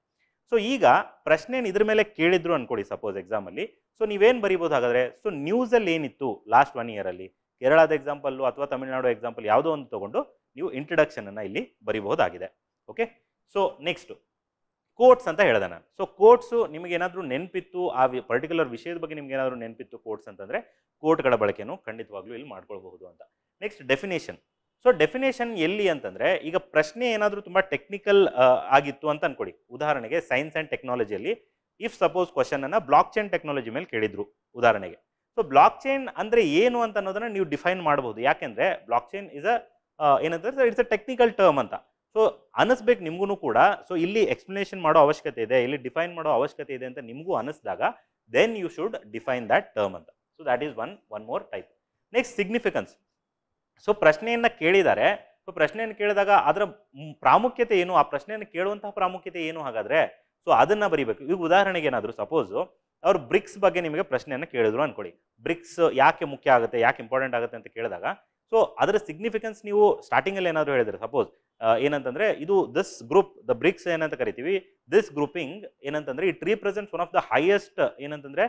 ಸೊ ಈಗ ಪ್ರಶ್ನೆಯನ್ನು ಇದ್ರ ಮೇಲೆ ಕೇಳಿದ್ರು ಅನ್ಕೊಳ್ಳಿ ಸಪೋಸ್ ಎಕ್ಸಾಮಲ್ಲಿ. ಸೊ ನೀವೇನು ಬರೀಬೋದು ಹಾಗಾದರೆ, ಸೊ ನ್ಯೂಸಲ್ಲಿ ಏನಿತ್ತು ಲಾಸ್ಟ್ 1 ಇಯರಲ್ಲಿ, ಕೇರಳದ ಎಕ್ಸಾಂಪಲ್ಲು ಅಥವಾ ತಮಿಳುನಾಡು ಎಕ್ಸಾಂಪಲ್ ಯಾವುದೋ ಒಂದು ತೊಗೊಂಡು ನೀವು ಇಂಟ್ರಡಕ್ಷನನ್ನು ಇಲ್ಲಿ ಬರಿಬಹುದಾಗಿದೆ. ಓಕೆ, ಸೊ ನೆಕ್ಸ್ಟು ಕೋಟ್ಸ್ ಅಂತ ಹೇಳಿದೆ ನಾನು. ಸೊ ಕೋಟ್ಸು ನಿಮಗೇನಾದರೂ ನೆನಪಿತ್ತು, ಆ ಪರ್ಟಿಕ್ಯುಲರ್ ವಿಷಯದ ಬಗ್ಗೆ ನಿಮ್ಗೆ ಏನಾದರೂ ನೆನಪಿತ್ತು ಕೋಟ್ಸ್ ಅಂತಂದರೆ ಕೋಟ್ಗಳ ಬಳಕೆನೂ ಖಂಡಿತವಾಗ್ಲೂ ಇಲ್ಲಿ ಮಾಡ್ಕೊಳ್ಬಹುದು ಅಂತ. Next definition. ಸೊ ಡೆಫಿನೇಷನ್ ಎಲ್ಲಿ ಅಂತಂದರೆ, ಈಗ ಪ್ರಶ್ನೆ ಏನಾದರೂ ತುಂಬ ಟೆಕ್ನಿಕಲ್ ಆಗಿತ್ತು ಅಂತ ಅನ್ಕೊಡಿ. ಉದಾಹರಣೆಗೆ ಸೈನ್ಸ್ ಆ್ಯಂಡ್ ಟೆಕ್ನಾಲಜಿಯಲ್ಲಿ ಇಫ್ ಸಪೋಸ್ ಕ್ವಶನನ್ನು ಬ್ಲಾಕ್ ಚೈನ್ ಟೆಕ್ನಾಲಜಿ ಮೇಲೆ ಕೇಳಿದ್ರು ಉದಾಹರಣೆಗೆ. ಸೊ ಬ್ಲಾಕ್ ಚೈನ್ ಅಂದರೆ ಏನು ಅಂತ ಅನ್ನೋದನ್ನು ನೀವು ಡಿಫೈನ್ ಮಾಡ್ಬೋದು. ಯಾಕೆಂದರೆ ಬ್ಲಾಕ್ ಚೈನ್ ಇಸ್ ಏನಂತಂದ್ರೆ ಇಟ್ಸ್ ಅ ಟೆಕ್ನಿಕಲ್ ಟರ್ಮ್ ಅಂತ. ಸೊ ಅನ್ನಿಸ್ಬೇಕು ನಿಮಗೂ ಕೂಡ. ಸೊ ಇಲ್ಲಿ ಎಕ್ಸ್ಪ್ಲನೇಷನ್ ಮಾಡೋ ಅವಶ್ಯಕತೆ ಇದೆ, ಇಲ್ಲಿ ಡಿಫೈನ್ ಮಾಡೋ ಅವಶ್ಯಕತೆ ಇದೆ ಅಂತ ನಿಮಗೂ ಅನ್ನಿಸಿದಾಗ then you should define that term ಅಂತ. So that is one more type. Next significance. So ಪ್ರಶ್ನೆಯನ್ನು ಕೇಳಿದ್ದಾರೆ. ಸೊ ಪ್ರಶ್ನೆಯನ್ನು ಕೇಳಿದಾಗ ಅದರ ಪ್ರಾಮುಖ್ಯತೆ ಏನು, ಆ ಪ್ರಶ್ನೆಯನ್ನು ಕೇಳುವಂತಹ ಪ್ರಾಮುಖ್ಯತೆ ಏನು ಹಾಗಾದರೆ, ಸೊ ಅದನ್ನು ಬರೀಬೇಕು. ಈಗ ಉದಾಹರಣೆಗೆ ಏನಾದರೂ ಸಪೋಸು ಅವರು ಬ್ರಿಕ್ಸ್ ಬಗ್ಗೆ ನಿಮಗೆ ಪ್ರಶ್ನೆಯನ್ನು ಕೇಳಿದ್ರು ಅನ್ಕೊಳ್ಳಿ. ಬ್ರಿಕ್ಸ್ ಯಾಕೆ ಮುಖ್ಯ ಆಗುತ್ತೆ, ಯಾಕೆ ಇಂಪಾರ್ಟೆಂಟ್ ಆಗುತ್ತೆ ಅಂತ ಕೇಳಿದಾಗ, ಸೊ ಅದರ ಸಿಗ್ನಿಫಿಕೆನ್ಸ್ ನೀವು ಸ್ಟಾರ್ಟಿಂಗಲ್ಲಿ ಏನಾದರೂ ಹೇಳಿದ್ರೆ, ಸಪೋಸ್ ಏನಂತಂದ್ರೆ ಇದು ದಿಸ್ ಗ್ರೂಪ್ ದ ಬ್ರಿಕ್ಸ್ ಏನಂತ ಕರಿತೀವಿ, ದಿಸ್ ಗ್ರೂಪಿಂಗ್ ಏನಂತಂದ್ರೆ it represents one of the highest ಏನಂತಂದ್ರೆ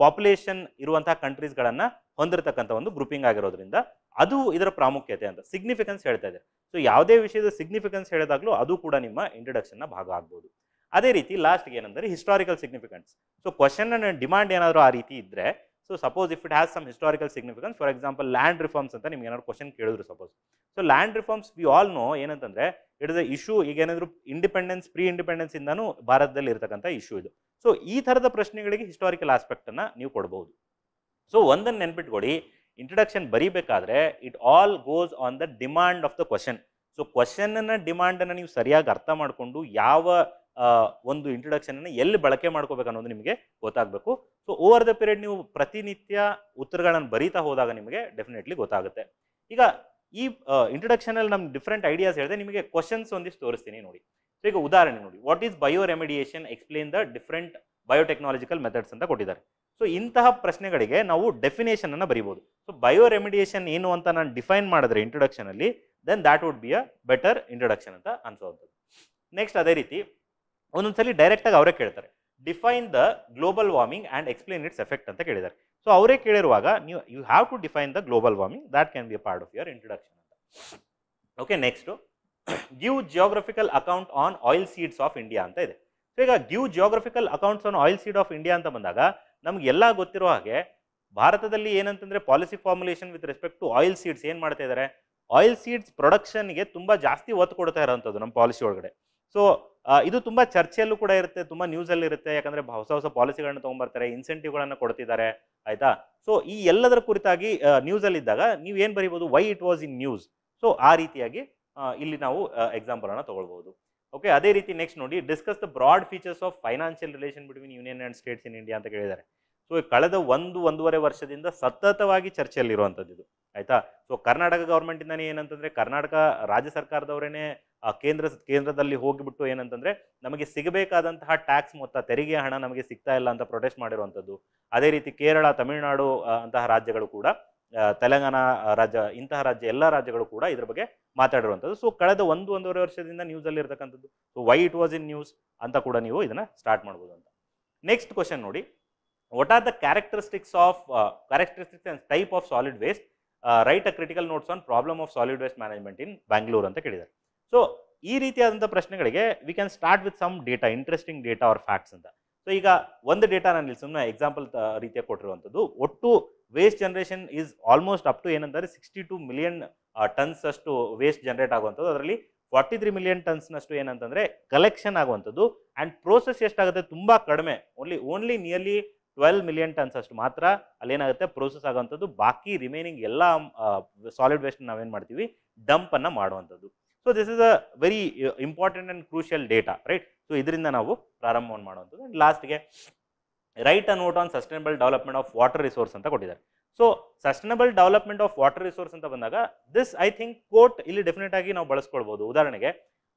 ಪಾಪ್ಯುಲೇಷನ್ ಇರುವಂತಹ ಕಂಟ್ರೀಸ್ಗಳನ್ನ ಹೊಂದಿರತಕ್ಕಂಥ ಒಂದು ಗ್ರೂಪಿಂಗ್ ಆಗಿರೋದ್ರಿಂದ ಅದು ಇದರ ಪ್ರಾಮುಖ್ಯತೆ ಅಂತ ಸಿಗ್ನಿಫಿಕೆನ್ಸ್ ಹೇಳ್ತಾ ಇದೆ. ಸೊ ಯಾವುದೇ ವಿಷಯದ ಸಿಗ್ನಿಫಿಕೆನ್ಸ್ ಹೇಳಿದಾಗಲೂ ಅದು ಕೂಡ ನಿಮ್ಮ ಇಂಟ್ರೊಡಕ್ಷನ್ನ ಭಾಗ ಆಗ್ಬೋದು. ಅದೇ ರೀತಿ ಲಾಸ್ಟ್ಗೆ ಏನಂದ್ರೆ historical significance. So question and demand ಏನಾದರೂ ಆ ರೀತಿ ಇದ್ರೆ, so suppose if it has some historical significance, for example land reforms ಅಂತ ನಿಮ್ಗೆ ಏನಾದ್ರು ಕ್ವಶನ್ ಕೇಳಿದ್ರು suppose. So land reforms we all know ಏನಂತಂದ್ರೆ ಇಟ್ ಇಸ್ ಅ ಇಶ್ಯೂ. ಈಗ ಏನಾದ್ರು ಇಂಡಿಪೆಂಡೆನ್ಸ್ ಪ್ರೀ ಇಂಡಿಪೆಂಡೆನ್ಸ್ ಇಂದಾನು ಭಾರತದಲ್ಲಿ ಇರತಕ್ಕಂಥ ಇಶ್ಯೂ ಇದು. ಸೊ ಈ ಥರದ ಪ್ರಶ್ನೆಗಳಿಗೆ ಹಿಸ್ಟಾರಿಕಲ್ ಆಸ್ಪೆಕ್ಟ್ ಅನ್ನ ನೀವು ಕೊಡಬಹುದು. ಸೊ ಒಂದನ್ನು ನೆನ್ಪಿಟ್ಕೊಡಿ, ಇಂಟ್ರಡಕ್ಷನ್ ಬರೀಬೇಕಾದ್ರೆ it all goes on the demand of the question. So question ಅನ್ನ ಡಿಮಾಂಡ್ ಅನ್ನ ನೀವು ಸರಿಯಾಗಿ ಅರ್ಥ ಮಾಡಿಕೊಂಡು ಯಾವ ಒಂದು ಇಂಟ್ರೊಡಕ್ಷನ್ ಅನ್ನು ಎಲ್ಲಿ ಬಳಕೆ ಮಾಡ್ಕೋಬೇಕು ಅನ್ನೋದು ನಿಮಗೆ ಗೊತ್ತಾಗಬೇಕು. ಸೊ ಓವರ್ ದ ಪೀರಿಯಡ್ ನೀವು ಪ್ರತಿನಿತ್ಯ ಉತ್ತರಗಳನ್ನು ಬರೀತಾ ಹೋದಾಗ ನಿಮಗೆ ಡೆಫಿನೆಟ್ಲಿ ಗೊತ್ತಾಗುತ್ತೆ. ಈಗ ಈ ಇಂಟ್ರೊಡಕ್ಷನ್ ಅಲ್ಲಿ ನಮ್ಗೆ ಡಿಫ್ರೆಂಟ್ ಐಡಿಯಾಸ್ ಹೇಳಿದೆ, ನಿಮಗೆ ಕ್ವಶನ್ಸ್ ಒಂದಿಷ್ಟು ತೋರಿಸ್ತೀನಿ ನೋಡಿ. ಸೊ ಈಗ ಉದಾಹರಣೆ ನೋಡಿ, what is bioremediation, explain the different biotechnological methods ಅಂತ ಕೊಟ್ಟಿದ್ದಾರೆ. ಸೊ ಇಂತಹ ಪ್ರಶ್ನೆಗಳಿಗೆ ನಾವು ಡೆಫಿನೇಷನ್ ಅನ್ನು ಬರೀಬಹುದು. ಸೊ ಬಯೋ ರೆಮಿಡಿಯೇಷನ್ ಏನು ಅಂತ ನಾನು ಡಿಫೈನ್ ಮಾಡಿದ್ರೆ ಇಂಟ್ರೊಡಕ್ಷನ್ ಅಲ್ಲಿ, then that would be a better introduction ಅಂತ ಅನ್ಸೋದು. ನೆಕ್ಸ್ಟ್ ಅದೇ ರೀತಿ ಒಂದೊಂದ್ಸಲಿ ಡೈರೆಕ್ಟ್ ಆಗಿ ಅವರೇ ಕೇಳ್ತಾರೆ, define the global warming and explain its effect ಅಂತ ಕೇಳಿದ್ದಾರೆ. ಸೊ ಅವರೇ ಕೇಳಿರುವಾಗ ನೀವು you have to define the global warming, that can be a part of your introduction ಅಂತ. Okay, next give geographical account on oil seeds of India ಅಂತ ಇದೆ. So ಈಗ give geographical accounts on oil seed of India ಅಂತ ಬಂದಾಗ ನಮ್ಗೆಲ್ಲ ಗೊತ್ತಿರೋ ಹಾಗೆ ಭಾರತದಲ್ಲಿ ಏನಂತಂದ್ರೆ policy formulation with respect to oil seeds ಏನು ಮಾಡ್ತಾ ಇದ್ದಾರೆ, ಆಯಿಲ್ ಸೀಡ್ಸ್ ಪ್ರೊಡಕ್ಷನ್ಗೆ ತುಂಬ ಜಾಸ್ತಿ ಒತ್ತು ಕೊಡ್ತಾ ಇರೋಂಥದ್ದು ನಮ್ಮ ಪಾಲಿಸಿ ಒಳಗಡೆ. ಸೊ ಇದು ತುಂಬ ಚರ್ಚೆಯಲ್ಲೂ ಕೂಡ ಇರುತ್ತೆ, ತುಂಬ ನ್ಯೂಸಲ್ಲಿ ಇರುತ್ತೆ, ಯಾಕಂದರೆ ಹೊಸ ಹೊಸ ಪಾಲಿಸಿಗಳನ್ನ ತೊಗೊಂಬರ್ತಾರೆ, ಇನ್ಸೆಂಟಿವ್ಗಳನ್ನು ಕೊಡ್ತಿದ್ದಾರೆ, ಆಯಿತಾ. ಸೊ ಈ ಎಲ್ಲದರ ಕುರಿತಾಗಿ ನ್ಯೂಸಲ್ಲಿದ್ದಾಗ ನೀವು ಏನು ಬರೀಬೋದು, why it was in news. So ಆ ರೀತಿಯಾಗಿ ಇಲ್ಲಿ ನಾವು ಎಕ್ಸಾಂಪಲನ್ನು ತೊಗೊಳ್ಬೋದು. ಓಕೆ, ಅದೇ ರೀತಿ ನೆಕ್ಸ್ಟ್ ನೋಡಿ, discuss the broad features of financial relation between union and states in India ಅಂತ ಕೇಳಿದ್ದಾರೆ. ಸೊ ಕಳೆದ ಒಂದೂವರೆ ವರ್ಷದಿಂದ ಸತತವಾಗಿ ಚರ್ಚೆಯಲ್ಲಿರುವಂಥದ್ದು ಇದು, ಆಯಿತಾ. ಸೊ ಕರ್ನಾಟಕ ಗೌರ್ಮೆಂಟಿಂದನೇ ಏನಂತಂದರೆ ಕರ್ನಾಟಕ ರಾಜ್ಯ ಸರ್ಕಾರದವರೇನೆ ಕೇಂದ್ರದಲ್ಲಿ ಹೋಗಿಬಿಟ್ಟು ಏನಂತಂದರೆ ನಮಗೆ ಸಿಗಬೇಕಾದಂತಹ ಟ್ಯಾಕ್ಸ್ ಮೊತ್ತ, ತೆರಿಗೆ ಹಣ ನಮಗೆ ಸಿಗ್ತಾ ಇಲ್ಲ ಅಂತ ಪ್ರೊಟೆಸ್ಟ್ ಮಾಡಿರುವಂಥದ್ದು. ಅದೇ ರೀತಿ ಕೇರಳ, ತಮಿಳುನಾಡು ಅಂತಹ ರಾಜ್ಯಗಳು ಕೂಡ, ತೆಲಂಗಾಣ ರಾಜ್ಯ, ಇಂತಹ ರಾಜ್ಯ ಎಲ್ಲ ರಾಜ್ಯಗಳು ಕೂಡ ಇದ್ರ ಬಗ್ಗೆ ಮಾತಾಡಿರುವಂಥದ್ದು. ಸೊ ಕಳೆದ ಒಂದೂವರೆ ವರ್ಷದಿಂದ ನ್ಯೂಸಲ್ಲಿ ಇರತಕ್ಕಂಥದ್ದು. So Y it was in news ಅಂತ ಕೂಡ ನೀವು ಇದನ್ನು ಸ್ಟಾರ್ಟ್ ಮಾಡ್ಬೋದು ಅಂತ. ನೆಕ್ಸ್ಟ್ ಕ್ವಶನ್ ನೋಡಿ, what are the characteristics and type of solid waste, write a critical notes on problem of solid waste management in Bangalore ಅಂತ ಕೇಳಿದ್ದಾರೆ. ಸೊ ಈ ರೀತಿಯಾದಂಥ ಪ್ರಶ್ನೆಗಳಿಗೆ we can start with some data, interesting data or facts ಅಂತ. So ಈಗ ಒಂದು data ನಾನು ಇಲ್ಲಿ ಸುಮ್ಮನೆ ಎಕ್ಸಾಂಪಲ್ ರೀತಿಯಾಗಿ ಕೊಟ್ಟಿರುವಂಥದ್ದು, ಒಟ್ಟು waste generation is almost up to ಏನಂದರೆ 62 ಮಿಲಿಯನ್ ಟನ್ಸ್ ಅಷ್ಟು ವೇಸ್ಟ್ ಜನರೇಟ್ ಆಗುವಂಥದ್ದು. ಅದರಲ್ಲಿ 43 ಮಿಲಿಯನ್ ಟನ್ಸ್ನಷ್ಟು ಏನಂತಂದರೆ ಕಲೆಕ್ಷನ್ ಆಗುವಂಥದ್ದು. ಆ್ಯಂಡ್ ಪ್ರೋಸೆಸ್ ಎಷ್ಟಾಗುತ್ತೆ, ತುಂಬ ಕಡಿಮೆ, ಓನ್ಲಿ ನಿಯರ್ಲಿ 12 ಮಿಲಿಯನ್ ಟನ್ಸ್ ಅಷ್ಟು ಮಾತ್ರ ಅಲ್ಲೇನಾಗುತ್ತೆ ಪ್ರೋಸೆಸ್ ಆಗುವಂಥದ್ದು. ಬಾಕಿ ರಿಮೈನಿಂಗ್ ಎಲ್ಲ ಸಾಲಿಡ್ ವೇಸ್ಟ್ ನಾವೇನು ಮಾಡ್ತೀವಿ, ಡಂಪ್ ಅನ್ನು ಮಾಡುವಂಥದ್ದು. So this is a very important and crucial data, right. So ಇದರಿಂದ ನಾವು ಪ್ರಾರಂಭವನ್ನು ಮಾಡುವಂಥದ್ದು. ಆ್ಯಂಡ್ ಲಾಸ್ಟ್ಗೆ write a note on sustainable development of water resource ಅಂತ ಕೊಟ್ಟಿದ್ದಾರೆ. So sustainable development of water resource ಅಂತ ಬಂದಾಗ ದಿಸ್ ಐ ಥಿಂಕ್ ಕೋಟ್ ಇಲ್ಲಿ ಡೆಫಿನೆಟ್ ಆಗಿ ನಾವು ಬಳಸ್ಕೊಳ್ಬೋದು. ಉದಾಹರಣೆಗೆ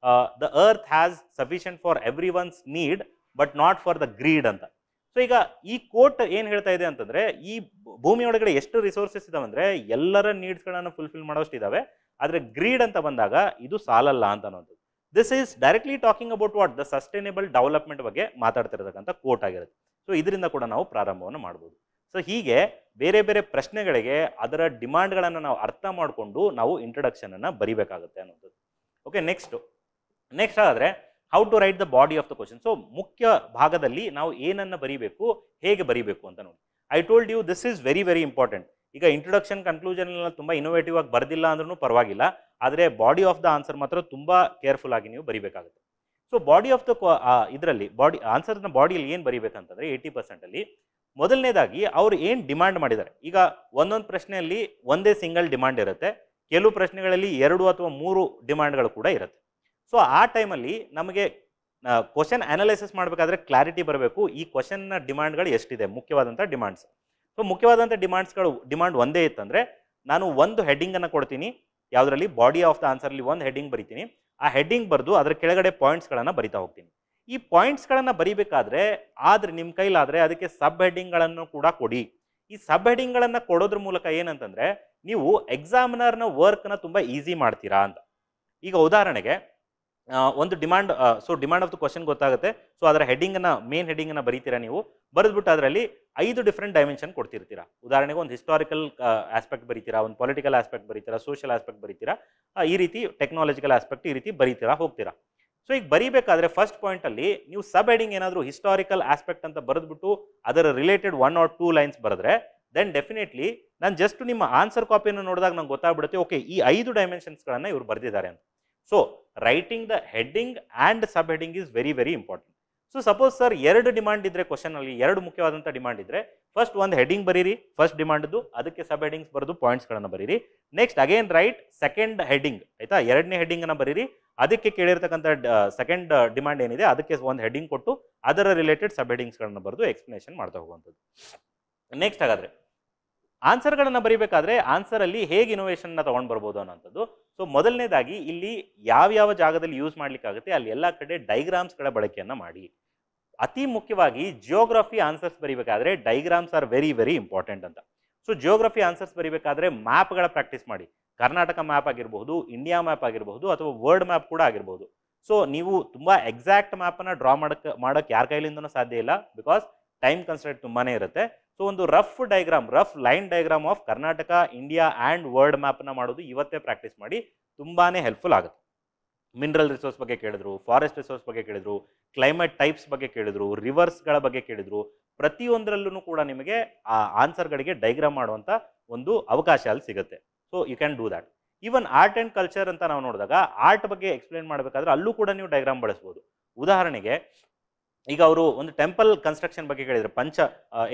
the earth has sufficient for every one's need but not for the greed ಅಂತ. ಸೊ ಈಗ ಈ ಕೋಟ್ ಏನು ಹೇಳ್ತಾ ಇದೆ ಅಂತಂದ್ರೆ, ಈ ಭೂಮಿಯೊಳಗಡೆ ಎಷ್ಟು ರಿಸೋರ್ಸಸ್ ಇದಾವೆ ಅಂದ್ರೆ ಎಲ್ಲರ ನೀಡ್ಸ್ಗಳನ್ನು ಫುಲ್ಫಿಲ್ ಮಾಡೋಷ್ಟು ಇದಾವೆ, ಆದರೆ ಗ್ರೀಡ್ ಅಂತ ಬಂದಾಗ ಇದು ಸಾಲಲ್ಲ ಅಂತ ಅನ್ನೋದು. This is directly talking about what the sustainable development ಬಗ್ಗೆ ಮಾತಾಡ್ತಿರತಕ್ಕಂಥ ಕೋಟ್ ಆಗಿರುತ್ತೆ. ಸೊ ಇದರಿಂದ ಕೂಡ ನಾವು ಪ್ರಾರಂಭವನ್ನು ಮಾಡ್ಬೋದು. ಸೊ ಹೀಗೆ ಬೇರೆ ಬೇರೆ ಪ್ರಶ್ನೆಗಳಿಗೆ ಅದರ ಡಿಮಾಂಡ್ಗಳನ್ನು ನಾವು ಅರ್ಥ ಮಾಡಿಕೊಂಡು ನಾವು ಇಂಟ್ರಡಕ್ಷನ್ ಅನ್ನು ಬರಿಬೇಕಾಗುತ್ತೆ ಅನ್ನೋದು. ಓಕೆ, ನೆಕ್ಸ್ಟ್ ಆದರೆ how to write the body of the question. So ಮುಖ್ಯ ಭಾಗದಲ್ಲಿ ನಾವು ಏನನ್ನು ಬರೀಬೇಕು, ಹೇಗೆ ಬರೀಬೇಕು ಅಂತ ನೋಡಿ. I told you this is very very important. ಈಗ ಇಂಟ್ರೊಡಕ್ಷನ್ ಕನ್ಕ್ಲೂಷನ್ ತುಂಬ ಇನೋವೇಟಿವ್ ಆಗಿ ಬರೆದಿಲ್ಲ ಅಂದ್ರೂ ಪರವಾಗಿಲ್ಲ, ಆದರೆ ಬಾಡಿ ಆಫ್ ದ ಆನ್ಸರ್ ಮಾತ್ರ ತುಂಬ ಕೇರ್ಫುಲ್ ಆಗಿ ನೀವು ಬರೀಬೇಕಾಗುತ್ತೆ. ಸೊ ಬಾಡಿ ಆಫ್ ದ ಇದರಲ್ಲಿ ಆನ್ಸರ್ನ ಬಾಡಿಯಲ್ಲಿ ಏನು ಬರೀಬೇಕಂತಂದರೆ 80% ಮೊದಲನೇದಾಗಿ ಅವ್ರು ಏನು ಡಿಮಾಂಡ್ ಮಾಡಿದ್ದಾರೆ. ಈಗ ಒಂದೊಂದು ಪ್ರಶ್ನೆಯಲ್ಲಿ ಒಂದೇ ಸಿಂಗಲ್ ಡಿಮಾಂಡ್ ಇರುತ್ತೆ, ಕೆಲವು ಪ್ರಶ್ನೆಗಳಲ್ಲಿ 2 ಅಥವಾ 3 ಡಿಮಾಂಡ್ಗಳು ಕೂಡ ಇರುತ್ತೆ. ಸೊ ಆ ಟೈಮಲ್ಲಿ ನಮಗೆ ಕ್ವಶನ್ ಅನಾಲಿಸಿಸ್ ಮಾಡಬೇಕಾದ್ರೆ ಕ್ಲಾರಿಟಿ ಬರಬೇಕು, ಈ ಕ್ವಶನ್ನ ಡಿಮಾಂಡ್ಗಳು ಎಷ್ಟಿದೆ, ಮುಖ್ಯವಾದಂಥ ಡಿಮಾಂಡ್ಸ್. ಸೊ ಮುಖ್ಯವಾದಂಥ ಡಿಮಾಂಡ್ ಒಂದೇ ಇತ್ತಂದರೆ ನಾನು ಒಂದು ಹೆಡ್ಡಿಂಗನ್ನು ಕೊಡ್ತೀನಿ, ಯಾವುದರಲ್ಲಿ ಬಾಡಿ ಆಫ್ ದ ಆನ್ಸರಲ್ಲಿ ಒಂದು ಹೆಡ್ಡಿಂಗ್ ಬರಿತೀನಿ. ಆ ಹೆಡ್ಡಿಂಗ್ ಬರೆದು ಅದರ ಕೆಳಗಡೆ ಪಾಯಿಂಟ್ಸ್ಗಳನ್ನು ಬರಿತಾ ಹೋಗ್ತೀನಿ. ಈ ಪಾಯಿಂಟ್ಸ್ಗಳನ್ನು ಬರಿಬೇಕಾದ್ರೆ ನಿಮ್ಮ ಕೈಲಾದರೆ ಅದಕ್ಕೆ ಸಬ್ ಹೆಡ್ಡಿಂಗ್ಗಳನ್ನು ಕೂಡ ಕೊಡಿ. ಈ ಸಬ್ ಹೆಡ್ಡಿಂಗ್ಗಳನ್ನು ಕೊಡೋದ್ರ ಮೂಲಕ ಏನಂತಂದರೆ ನೀವು ಎಕ್ಸಾಮಿನರ್ನ ವರ್ಕ್ನ ತುಂಬ ಈಸಿ ಮಾಡ್ತೀರಾ ಅಂತ. ಈಗ ಉದಾಹರಣೆಗೆ ಒಂದು demand demand of the question ಗೊತ್ತಾಗುತ್ತೆ. ಸೊ ಅದರ ಹೆಡ್ಡಿಂಗನ್ನು ಮೇನ್ ಹೆಡ್ಡಿಂಗನ್ನು ಬರೀತೀರಾ ನೀವು. ಬರೆದ್ಬಿಟ್ಟು ಅದರಲ್ಲಿ 5 ಡಿಫ್ರೆಂಟ್ ಡೈಮೆನ್ಷನ್ ಕೊಡ್ತಿರ್ತೀರಾ. ಉದಾಹರಣೆಗೆ ಒಂದು ಹಿಸ್ಟಾರಿಕಲ್ ಆಸ್ಪೆಕ್ಟ್ ಬರೀತೀರಾ, ಒಂದು ಪೊಲಿಟಿಕಲ್ ಆಸ್ಪೆಕ್ಟ್ ಬರೀತೀರಾ, ಸೋಷಿಯಲ್ ಆಸ್ಪೆಕ್ಟ್ ಬರೀತೀರಾ, ಈ ರೀತಿ ಟೆಕ್ನಾಲಜಿಕಲ್ ಆಸ್ಪೆಕ್ಟ್ ಈ ರೀತಿ ಬರೀತೀರಾ ಹೋಗ್ತೀರಾ. ಸೊ ಈಗ ಬರೀಬೇಕಾದ್ರೆ ಫಸ್ಟ್ ಪಾಯಿಂಟಲ್ಲಿ ನೀವು ಸಬ್ ಹೆಡಿಂಗ್ ಏನಾದರೂ ಹಿಸ್ಟಾರಿಕಲ್ ಆಸ್ಪೆಕ್ಟ್ ಅಂತ ಬರೆದ್ಬಿಟ್ಟು ಅದರ ರಿಲೇಟೆಡ್ 1 or 2 ಲೈನ್ಸ್ ಬರೆದ್ರೆ ದೆನ್ ಡೆಫಿನೆಟ್ಲಿ ನಾನು ಜಸ್ಟ್ ನಿಮ್ಮ ಆನ್ಸರ್ ಕಾಪಿಯನ್ನು ನೋಡಿದಾಗ ನಂಗೆ ಗೊತ್ತಾಗ್ಬಿಡುತ್ತೆ ಓಕೆ ಈ 5 ಡೈಮೆನ್ಷನ್ಸ್ಗಳನ್ನು ಇವ್ರು ಬರೆದಿದ್ದಾರೆ ಅಂತ. So writing the heading and sub heading is very very important. So suppose sir 2 demand ಇದ್ರೆ ಕ್ವಶನಲ್ಲಿ 2 ಮುಖ್ಯವಾದಂಥ ಡಿಮಾಂಡ್ ಇದ್ರೆ ಫಸ್ಟ್ ಒಂದು ಹೆಡ್ಡಿಂಗ್ ಬರೀರಿ ಫಸ್ಟ್ ಡಿಮಾಂಡ್ದು, ಅದಕ್ಕೆ ಸಬ್ ಹೆಡ್ಡಿಂಗ್ಸ್ ಬರೆದು ಪಾಯಿಂಟ್ಸ್ಗಳನ್ನು ಬರೀರಿ. Next again right second heading, ಆಯ್ತಾ, 2ನೇ ಹೆಡ್ಡಿಂಗನ್ನು ಬರೀರಿ, ಅದಕ್ಕೆ ಕೇಳಿರ್ತಕ್ಕಂಥ ಸೆಕೆಂಡ್ ಡಿಮಾಂಡ್ ಏನಿದೆ ಅದಕ್ಕೆ ಒಂದು ಹೆಡ್ಡಿಂಗ್ ಕೊಟ್ಟು ಅದರ ರಿಲೇಟೆಡ್ ಸಬ್ ಹೆಡ್ಡಿಂಗ್ಸ್ಗಳನ್ನು ಬರೆದು ಎಕ್ಸ್ಪ್ಲನೇಷನ್ ಮಾಡ್ತಾ ಹೋಗುವಂಥದ್ದು. ನೆಕ್ಸ್ಟ್ ಹಾಗಾದರೆ ಆನ್ಸರ್ಗಳನ್ನು ಬರೀಬೇಕಾದ್ರೆ ಆನ್ಸರಲ್ಲಿ ಹೇಗೆ ಇನೋವೇಷನ್ನ ತೊಗೊಂಡು ಬರ್ಬೋದು ಅನ್ನೋಂಥದ್ದು. ಸೊ ಮೊದಲನೇದಾಗಿ ಇಲ್ಲಿ ಯಾವ ಜಾಗದಲ್ಲಿ ಯೂಸ್ ಮಾಡಲಿಕ್ಕಾಗುತ್ತೆ ಅಲ್ಲಿ ಎಲ್ಲ ಕಡೆ ಡೈಗ್ರಾಮ್ಸ್ಗಳ ಬಳಕೆಯನ್ನು ಮಾಡಿ. ಅತಿ ಮುಖ್ಯವಾಗಿ ಜಿಯೋಗ್ರಫಿ ಆನ್ಸರ್ಸ್ ಬರೀಬೇಕಾದ್ರೆ diagrams are very very important ಅಂತ. ಸೊ ಜಿಯೋಗ್ರಫಿ ಆನ್ಸರ್ಸ್ ಬರೀಬೇಕಾದ್ರೆ ಮ್ಯಾಪ್ಗಳ ಪ್ರಾಕ್ಟೀಸ್ ಮಾಡಿ. ಕರ್ನಾಟಕ ಮ್ಯಾಪ್ ಆಗಿರಬಹುದು, ಇಂಡಿಯಾ ಮ್ಯಾಪ್ ಆಗಿರಬಹುದು, ಅಥವಾ ವರ್ಲ್ಡ್ ಮ್ಯಾಪ್ ಕೂಡ ಆಗಿರಬಹುದು. ಸೊ ನೀವು ತುಂಬ ಎಕ್ಸಾಕ್ಟ್ ಮ್ಯಾಪನ್ನು ಡ್ರಾ ಮಾಡೋಕ್ಕೆ ಯಾರ ಕೈಲಿಂದನೂ ಸಾಧ್ಯ ಇಲ್ಲ, ಬಿಕಾಸ್ ಟೈಮ್ ಕನ್ಸ್ಟ್ರೇಂಟ್ ತುಂಬಾ ಇರುತ್ತೆ. ಸೊ ಒಂದು rough line diagram of Karnataka, India and world ಮ್ಯಾಪ್ನ ಮಾಡೋದು ಇವತ್ತೇ ಪ್ರಾಕ್ಟೀಸ್ ಮಾಡಿ, ತುಂಬಾ ಹೆಲ್ಪ್ಫುಲ್ ಆಗುತ್ತೆ. ಮಿನರಲ್ ರಿಸೋರ್ಸ್ ಬಗ್ಗೆ ಕೇಳಿದ್ರು, ಫಾರೆಸ್ಟ್ ರಿಸೋರ್ಸ್ ಬಗ್ಗೆ ಕೇಳಿದ್ರು, ಕ್ಲೈಮೇಟ್ ಟೈಪ್ಸ್ ಬಗ್ಗೆ ಕೇಳಿದ್ರು, ರಿವರ್ಸ್ಗಳ ಬಗ್ಗೆ ಕೇಳಿದ್ರು, ಪ್ರತಿಯೊಂದರಲ್ಲೂ ಕೂಡ ನಿಮಗೆ ಆ ಆನ್ಸರ್ಗಳಿಗೆ ಡೈಗ್ರಾಮ್ ಮಾಡುವಂಥ ಒಂದು ಅವಕಾಶ ಅಲ್ಲಿ ಸಿಗುತ್ತೆ. So you can do that. Even art and culture ಅಂತ ನಾವು ನೋಡಿದಾಗ ಆರ್ಟ್ ಬಗ್ಗೆ ಎಕ್ಸ್ಪ್ಲೇನ್ ಮಾಡಬೇಕಾದ್ರೆ ಅಲ್ಲೂ ಕೂಡ ನೀವು ಡೈಗ್ರಾಮ್ ಬಳಸ್ಬೋದು. ಉದಾಹರಣೆಗೆ ಈಗ ಅವರು ಒಂದು ಟೆಂಪಲ್ ಕನ್ಸ್ಟ್ರಕ್ಷನ್ ಬಗ್ಗೆ ಕೇಳಿದ್ರು,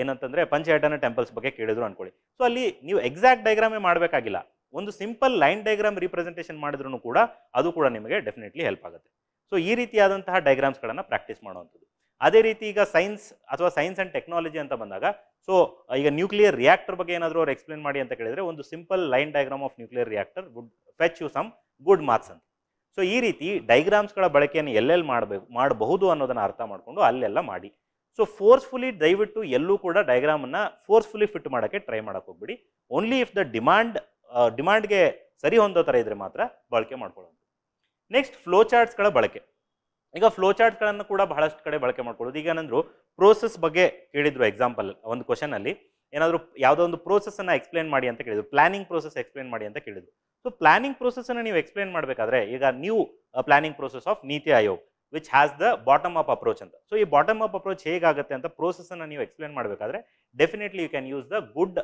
ಏನಂತಂದ್ರೆ ಪಂಚಹಟನ ಟೆಂಪಲ್ಸ್ ಬಗ್ಗೆ ಕೇಳಿದ್ರು ಅನ್ಕೊಳ್ಳಿ. ಸೊ ಅಲ್ಲಿ ನೀವು ಎಕ್ಸಾಕ್ಟ್ ಡೈಗ್ರಾಮೇ ಮಾಡಬೇಕಾಗಿಲ್ಲ, ಒಂದು ಸಿಂಪಲ್ ಲೈನ್ ಡೈಗ್ರಾಮ್ ರಿಪ್ರೆಸೆಂಟೇಷನ್ ಮಾಡಿದ್ರು ಕೂಡ ಅದು ಕೂಡ ನಿಮಗೆ ಡೆಫಿನೆಟ್ಲಿ ಹೆಲ್ಪ್ ಆಗುತ್ತೆ. ಸೊ ಈ ರೀತಿಯಾದಂತಹ ಡೈಗ್ರಾಮ್ಸ್ಗಳನ್ನು ಪ್ರಾಕ್ಟೀಸ್ ಮಾಡುವಂಥದ್ದು. ಅದೇ ರೀತಿ ಈಗ ಸೈನ್ಸ್ ಆ್ಯಂಡ್ ಟೆಕ್ನಾಲಜಿ ಅಂತ ಬಂದಾಗ, ಸೊ ಈಗ ನ್ಯೂಕ್ಲಿಯರ್ ರಿಯಾಕ್ಟರ್ ಬಗ್ಗೆ ಏನಾದರೂ ಅವ್ರು ಎಕ್ಸ್ಪ್ಲೇನ್ ಮಾಡಿ ಅಂತ ಕೇಳಿದ್ರೆ ಒಂದು simple line diagram of nuclear reactor would fetch you some good marks ಅಂತ. ಸೊ ಈ ರೀತಿ ಡೈಗ್ರಾಮ್ಸ್ಗಳ ಬಳಕೆಯನ್ನು ಎಲ್ಲೆಲ್ಲಿ ಮಾಡಬಹುದು ಅನ್ನೋದನ್ನು ಅರ್ಥ ಮಾಡಿಕೊಂಡು ಅಲ್ಲೆಲ್ಲ ಮಾಡಿ. ಸೊ ಫೋರ್ಸ್ಫುಲಿ ದಯವಿಟ್ಟು ಎಲ್ಲೂ ಕೂಡ ಡೈಗ್ರಾಮನ್ನು ಫೋರ್ಸ್ಫುಲಿ ಫಿಟ್ ಮಾಡೋಕ್ಕೆ ಟ್ರೈ ಮಾಡೋಕೆ ಹೋಗ್ಬಿಡಿ. ಓನ್ಲಿ ಇಫ್ ದ ಡಿಮಾಂಡ್ಗೆ ಸರಿ ಹೊಂದೋ ಥರ ಇದ್ರೆ ಮಾತ್ರ ಬಳಕೆ ಮಾಡ್ಕೊಳ್ಳೋದು. ನೆಕ್ಸ್ಟ್ ಫ್ಲೋ ಚಾರ್ಟ್ಸ್ಗಳ ಬಳಕೆ. ಈಗ ಫ್ಲೋ ಚಾರ್ಟ್ಸ್ಗಳನ್ನು ಕೂಡ ಬಹಳಷ್ಟು ಕಡೆ ಬಳಕೆ ಮಾಡ್ಕೊಳ್ಳೋದು. ಈಗ ಏನಂದ್ರು ಪ್ರೋಸೆಸ್ ಬಗ್ಗೆ ಕೇಳಿದ್ರು, ಎಕ್ಸಾಂಪಲ್ ಒಂದು ಕ್ವಶನಲ್ಲಿ ಏನಾದರೂ ಯಾವುದೋ ಒಂದು ಪ್ರೋಸೆಸ್ಸನ್ನು ಎಕ್ಸ್ಪ್ಲೇನ್ ಮಾಡಿ ಅಂತ ಕೇಳಿದ್ರು, ಪ್ಲಾನಿಂಗ್ ಪ್ರೋಸೆಸ್ ಎಕ್ಸ್ಪ್ಲೇನ್ ಮಾಡಿ ಅಂತ ಕೇಳಿದ್ರು. ಸೊ ಪ್ಲಾನಿಂಗ್ ಪ್ರೋಸೆಸ್ಸನ್ನು ನೀವು ಎಕ್ಸ್ಪ್ಲೇನ್ ಮಾಡಬೇಕಾದ್ರೆ ಈಗ new planning process of Niti Aayog which has the bottom up approach ಅಂತ. ಸೊ ಈ ಬಾಟಮ್ ಅಪ್ ಅಪ್ರೋಚ್ ಹೇಗಾಗುತ್ತೆ ಅಂತ ಪ್ರೋಸೆಸ್ಸನ್ನು ನೀವು ಎಕ್ಸ್ಪ್ಲೇನ್ ಮಾಡಬೇಕಾದ್ರೆ definitely you can use the good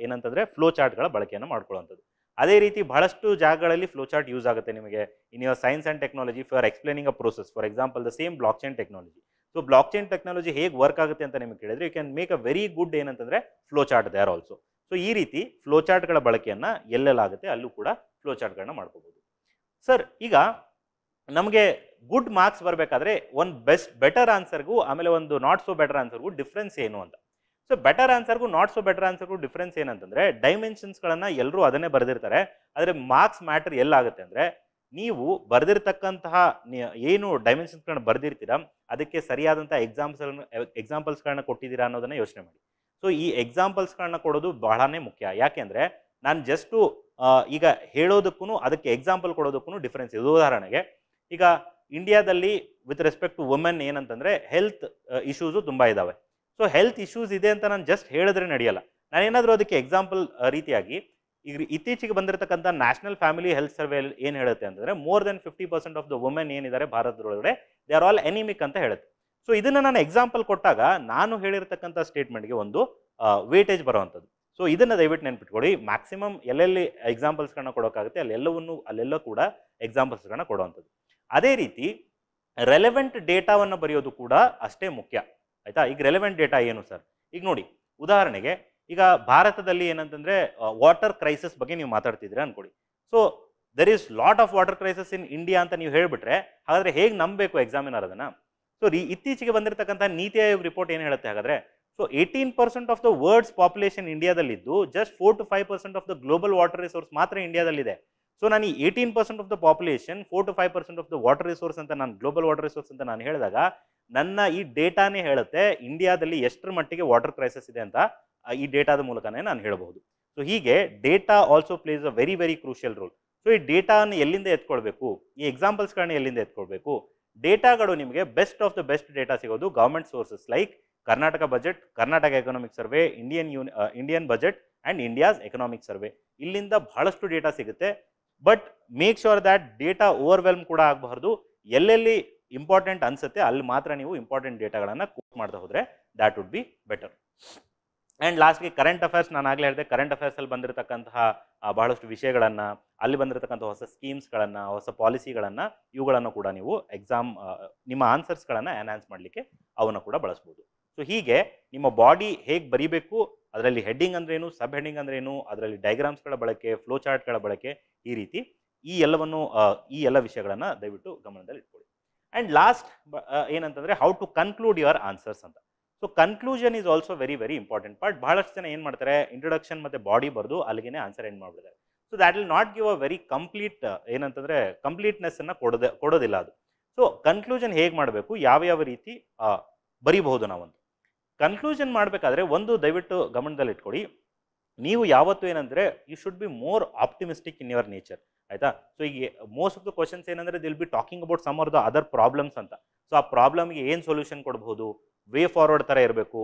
ಏನಂತಂದರೆ ಫ್ಲೋ ಚಾರ್ಟ್ಗಳ ಬಳಕೆಯನ್ನು ಮಾಡ್ಕೊಳ್ಳುವಂಥದ್ದು. ಅದೇ ರೀತಿ ಬಹಳಷ್ಟು ಜಾಗಗಳಲ್ಲಿ ಫ್ಲೋ ಚಾರ್ಟ್ ಯೂಸ್ ಆಗುತ್ತೆ ನಿಮಗೆ in your science and technology for explaining a process. For example the same blockchain technology. So blockchain technology ಹೇಗೆ ವರ್ಕ್ ಆಗುತ್ತೆ ಅಂತ ನಿಮಗೆ ಕೇಳಿದ್ರೆ you can make a very good ಏನಂತಂದರೆ flow chart they are also. So ಈ ರೀತಿ flow ಚಾರ್ಟ್ಗಳ ಬಳಕೆಯನ್ನು ಎಲ್ಲೆಲ್ಲಾಗುತ್ತೆ ಅಲ್ಲೂ ಕೂಡ ಫ್ಲೋ ಚಾರ್ಟ್ಗಳನ್ನ ಮಾಡ್ಕೋಬೋದು. ಸರ್ ಈಗ ನಮಗೆ ಗುಡ್ ಮಾರ್ಕ್ಸ್ ಬರಬೇಕಾದ್ರೆ ಒಂದು ಬೆಟರ್ ಆನ್ಸರ್ಗೂ ಆಮೇಲೆ ಒಂದು ನಾಟ್ ಸೋ ಬೆಟರ್ ಆನ್ಸರ್ಗೂ ಡಿಫ್ರೆನ್ಸ್ ಏನು ಅಂತ. ಸೊ ಬೆಟರ್ ಆನ್ಸರ್ಗೂ ನಾಟ್ ಸೋ ಬೆಟರ್ ಆನ್ಸರ್ಗೂ ಡಿಫ್ರೆನ್ಸ್ ಏನಂತಂದರೆ ಡೈಮೆನ್ಷನ್ಸ್ಗಳನ್ನು ಎಲ್ಲರೂ ಅದನ್ನೇ ಬರೆದಿರ್ತಾರೆ, ಆದರೆ ಮಾರ್ಕ್ಸ್ ಮ್ಯಾಟ್ರ್ ಎಲ್ಲಾಗುತ್ತೆ ಅಂದರೆ ನೀವು ಬರೆದಿರ್ತಕ್ಕಂತಹ ಏನು ಡೈಮೆನ್ಷನ್ಸ್ಗಳನ್ನ ಬರೆದಿರ್ತೀರಾ ಅದಕ್ಕೆ ಸರಿಯಾದಂಥ ಎಕ್ಸಾಂಪಲ್ಸ್ಗಳನ್ನ ಕೊಟ್ಟಿದ್ದೀರಾ ಅನ್ನೋದನ್ನು ಯೋಚನೆ ಮಾಡಿ. ಸೊ ಈ ಎಕ್ಸಾಂಪಲ್ಸ್ಗಳನ್ನ ಕೊಡೋದು ಬಹಳನೇ ಮುಖ್ಯ. ಯಾಕೆಂದರೆ ನಾನು ಜಸ್ಟು ಈಗ ಹೇಳೋದಕ್ಕೂ ಅದಕ್ಕೆ ಎಕ್ಸಾಂಪಲ್ ಕೊಡೋದಕ್ಕೂ ಡಿಫ್ರೆನ್ಸ್ ಇದೆ. ಉದಾಹರಣೆಗೆ ಈಗ ಇಂಡಿಯಾದಲ್ಲಿ ವಿತ್ ರೆಸ್ಪೆಕ್ಟ್ ಟು ವುಮೆನ್ ಏನಂತಂದರೆ ಹೆಲ್ತ್ ಇಶ್ಯೂಸು ತುಂಬ ಇದ್ದಾವೆ. ಸೊ ಹೆಲ್ತ್ ಇಶ್ಯೂಸ್ ಇದೆ ಅಂತ ನಾನು ಜಸ್ಟ್ ಹೇಳಿದ್ರೆ ನಡೆಯಲ್ಲ, ನಾನೇನಾದರೂ ಅದಕ್ಕೆ ಎಕ್ಸಾಂಪಲ್ ರೀತಿಯಾಗಿ ಈಗ ಇತ್ತೀಚೆಗೆ ಬಂದಿರತಕ್ಕಂಥ ನ್ಯಾಷನಲ್ ಫ್ಯಾಮಿಲಿ ಹೆಲ್ತ್ ಸರ್ವೆ ಏನು ಹೇಳುತ್ತೆ ಅಂತಂದರೆ more than 50% of the women ಏನಿದ್ದಾರೆ ಭಾರತದೊಳಗಡೆ ದೇ ಆರ್ ಆಲ್ ಎನಿಮಿಕ್ ಅಂತ ಹೇಳುತ್ತೆ. ಸೊ ಇದನ್ನು ನಾನು ಎಕ್ಸಾಂಪಲ್ ಕೊಟ್ಟಾಗ ನಾನು ಹೇಳಿರ್ತಕ್ಕಂಥ ಸ್ಟೇಟ್ಮೆಂಟ್ಗೆ ಒಂದು ವೇಟೇಜ್ ಬರೋವಂಥದ್ದು. ಸೊ ಇದನ್ನು ದಯವಿಟ್ಟು ನೆನ್ಪಿಟ್ಕೊಳ್ಳಿ. ಮ್ಯಾಕ್ಸಿಮಮ್ ಎಲ್ಲೆಲ್ಲಿ ಎಕ್ಸಾಂಪಲ್ಸ್ಗಳನ್ನ ಕೊಡೋಕ್ಕಾಗುತ್ತೆ ಅಲ್ಲೆಲ್ಲ ಕೂಡ ಎಕ್ಸಾಂಪಲ್ಸ್ಗಳನ್ನ ಕೊಡುವಂಥದ್ದು. ಅದೇ ರೀತಿ ರೆಲೆವೆಂಟ್ ಡೇಟಾವನ್ನು ಬರೆಯೋದು ಕೂಡ ಅಷ್ಟೇ ಮುಖ್ಯ, ಆಯಿತಾ. ಈಗ ರೆಲೆವೆಂಟ್ ಡೇಟಾ ಏನು ಸರ್? ಈಗ ನೋಡಿ, ಉದಾಹರಣೆಗೆ ಈಗ ಭಾರತದಲ್ಲಿ ಏನಂತಂದರೆ ವಾಟರ್ ಕ್ರೈಸಿಸ್ ಬಗ್ಗೆ ನೀವು ಮಾತಾಡ್ತಿದ್ದೀರಾ ಅನ್ಕೊಡಿ. So there is lot of water crisis in India ಅಂತ ನೀವು ಹೇಳಿಬಿಟ್ರೆ ಹಾಗಾದರೆ ಹೇಗೆ ನಂಬಬೇಕು ಎಕ್ಸಾಮಿನರ್ ಅದನ್ನು? ಸೊ ಇತ್ತೀಚೆಗೆ ಬಂದಿರತಕ್ಕಂಥ ನೀತಿ ಆಯೋಗ್ ರಿಪೋರ್ಟ್ ಏನು ಹೇಳುತ್ತೆ ಹಾಗಾದರೆ? So 18% of the world's population ಇಂಡಿಯಾದಲ್ಲಿದ್ದು just 4 to 5% of the global water resource ಮಾತ್ರ ಇಂಡಿಯಾದಲ್ಲಿದೆ. ಸೊ ನಾನು ಈ 18% of the population 4 to 5% of the water resource ಅಂತ ನಾನು ಗ್ಲೋಬಲ್ ವಾಟರ್ ರಿಸೋರ್ಸ್ ಅಂತ ನಾನು ಹೇಳಿದಾಗ ನನ್ನ ಈ ಡೇಟಾನೇ ಹೇಳುತ್ತೆ ಇಂಡಿಯಾದಲ್ಲಿ ಎಷ್ಟರ ಮಟ್ಟಿಗೆ ವಾಟರ್ ಕ್ರೈಸಿಸ್ ಇದೆ ಅಂತ ಈ ಡೇಟಾದ ಮೂಲಕನೇ ನಾನು ಹೇಳಬಹುದು. ಸೊ ಹೀಗೆ data also place a very very crucial role. So ಈ ಡೇಟಾನ ಎಲ್ಲಿಂದ ಎತ್ಕೊಳ್ಬೇಕು, ಈ ಎಕ್ಸಾಂಪಲ್ಸ್ಗಳನ್ನ ಎಲ್ಲಿಂದ ಎತ್ಕೊಳ್ಬೇಕು, ಡೇಟಾಗಳು ನಿಮಗೆ best of the best data ಸಿಗೋದು government sources like Karnataka budget, Karnataka economic survey, Indian budget and India's economic survey. ಇಲ್ಲಿಂದ ಬಹಳಷ್ಟು ಡೇಟಾ ಸಿಗುತ್ತೆ. But make sure that data overwhelm ಕೂಡ ಆಗಬಾರ್ದು. ಎಲ್ಲೆಲ್ಲಿ ಇಂಪಾರ್ಟೆಂಟ್ ಅನ್ಸುತ್ತೆ ಅಲ್ಲಿ ಮಾತ್ರ ನೀವು ಇಂಪಾರ್ಟೆಂಟ್ ಡೇಟಾಗಳನ್ನು ಕೋಟ್ ಮಾಡ್ತಾ ಹೋದರೆ that would be better. And ಲಾಸ್ಟ್ಗೆ ಕರೆಂಟ್ ಅಫೇರ್ಸ್, ನಾನು ಆಗಲೇ ಹೇಳಿದೆ, ಕರೆಂಟ್ ಅಫೇರ್ಸಲ್ಲಿ ಬಂದಿರತಕ್ಕಂತಹ ಬಹಳಷ್ಟು ವಿಷಯಗಳನ್ನು, ಅಲ್ಲಿ ಬಂದಿರತಕ್ಕಂಥ ಹೊಸ ಸ್ಕೀಮ್ಸ್ಗಳನ್ನು, ಹೊಸ ಪಾಲಿಸಿಗಳನ್ನು, ಇವುಗಳನ್ನು ಕೂಡ ನೀವು ನಿಮ್ಮ ಆನ್ಸರ್ಸ್ಗಳನ್ನು ಎನ್ಹಾನ್ಸ್ ಮಾಡಲಿಕ್ಕೆ ಅವನ್ನು ಕೂಡ ಬಳಸ್ಬೋದು. ಸೊ ಹೀಗೆ ನಿಮ್ಮ ಬಾಡಿ ಹೇಗೆ ಬರೀಬೇಕು, ಅದರಲ್ಲಿ ಹೆಡ್ಡಿಂಗ್ ಅಂದ್ರೇನು, ಸಬ್ ಹೆಡ್ಡಿಂಗ್ ಅಂದ್ರೇನು, ಅದರಲ್ಲಿ ಡಯಾಗ್ರಾಮ್ಸ್ಗಳ ಬಳಕೆ, ಫ್ಲೋ ಚಾರ್ಟ್ಗಳ ಬಳಕೆ, ಈ ರೀತಿ ಈ ಎಲ್ಲ ವಿಷಯಗಳನ್ನು ದಯವಿಟ್ಟು ಗಮನದಲ್ಲಿ ಇಟ್ಕೊಳ್ಳಿ. ಆ್ಯಂಡ್ ಲಾಸ್ಟ್ ಏನಂತಂದರೆ how to conclude your answers ಅಂತ. So conclusion is also very very important part. ಬಹಳಷ್ಟು ಜನ ಏನು ಮಾಡ್ತಾರೆ, ಇಂಟ್ರೊಡಕ್ಷನ್ ಮತ್ತು ಬಾಡಿ ಬರೆದು ಅಲ್ಲಿಗೆ ಆನ್ಸರ್ ಎಂಡ್ ಮಾಡಿಬಿಡ್ತಾರೆ. So that will not give a very complete ಏನಂತಂದರೆ ಕಂಪ್ಲೀಟ್ನೆಸ್ಸನ್ನು ಕೊಡೋದಿಲ್ಲ ಅದು. ಸೊ ಕನ್ಕ್ಲೂಷನ್ ಹೇಗೆ ಮಾಡಬೇಕು, ಯಾವ ರೀತಿ ಬರೀಬಹುದು ನಾವಂತ. ಕನ್ಕ್ಲೂಷನ್ ಮಾಡಬೇಕಾದ್ರೆ ಒಂದು ದಯವಿಟ್ಟು ಗಮನದಲ್ಲಿ ಇಟ್ಕೊಡಿ, ನೀವು ಯಾವತ್ತೂ ಏನಂದರೆ you should be more optimistic in your nature, ಆಯಿತಾ. ಸೊ ಈಗ ಮೋಸ್ಟ್ ಆಫ್ ದ ಕ್ವಶನ್ಸ್ ಏನಂದರೆ they'll be talking about some or the other problems ಅಂತ. ಸೊ ಆ ಪ್ರಾಬ್ಲಮ್ಗೆ ಏನು ಸೊಲ್ಯೂಷನ್ ಕೊಡ್ಬೋದು, ವೇ ಫಾರ್ವರ್ಡ್ ಥರ ಇರಬೇಕು,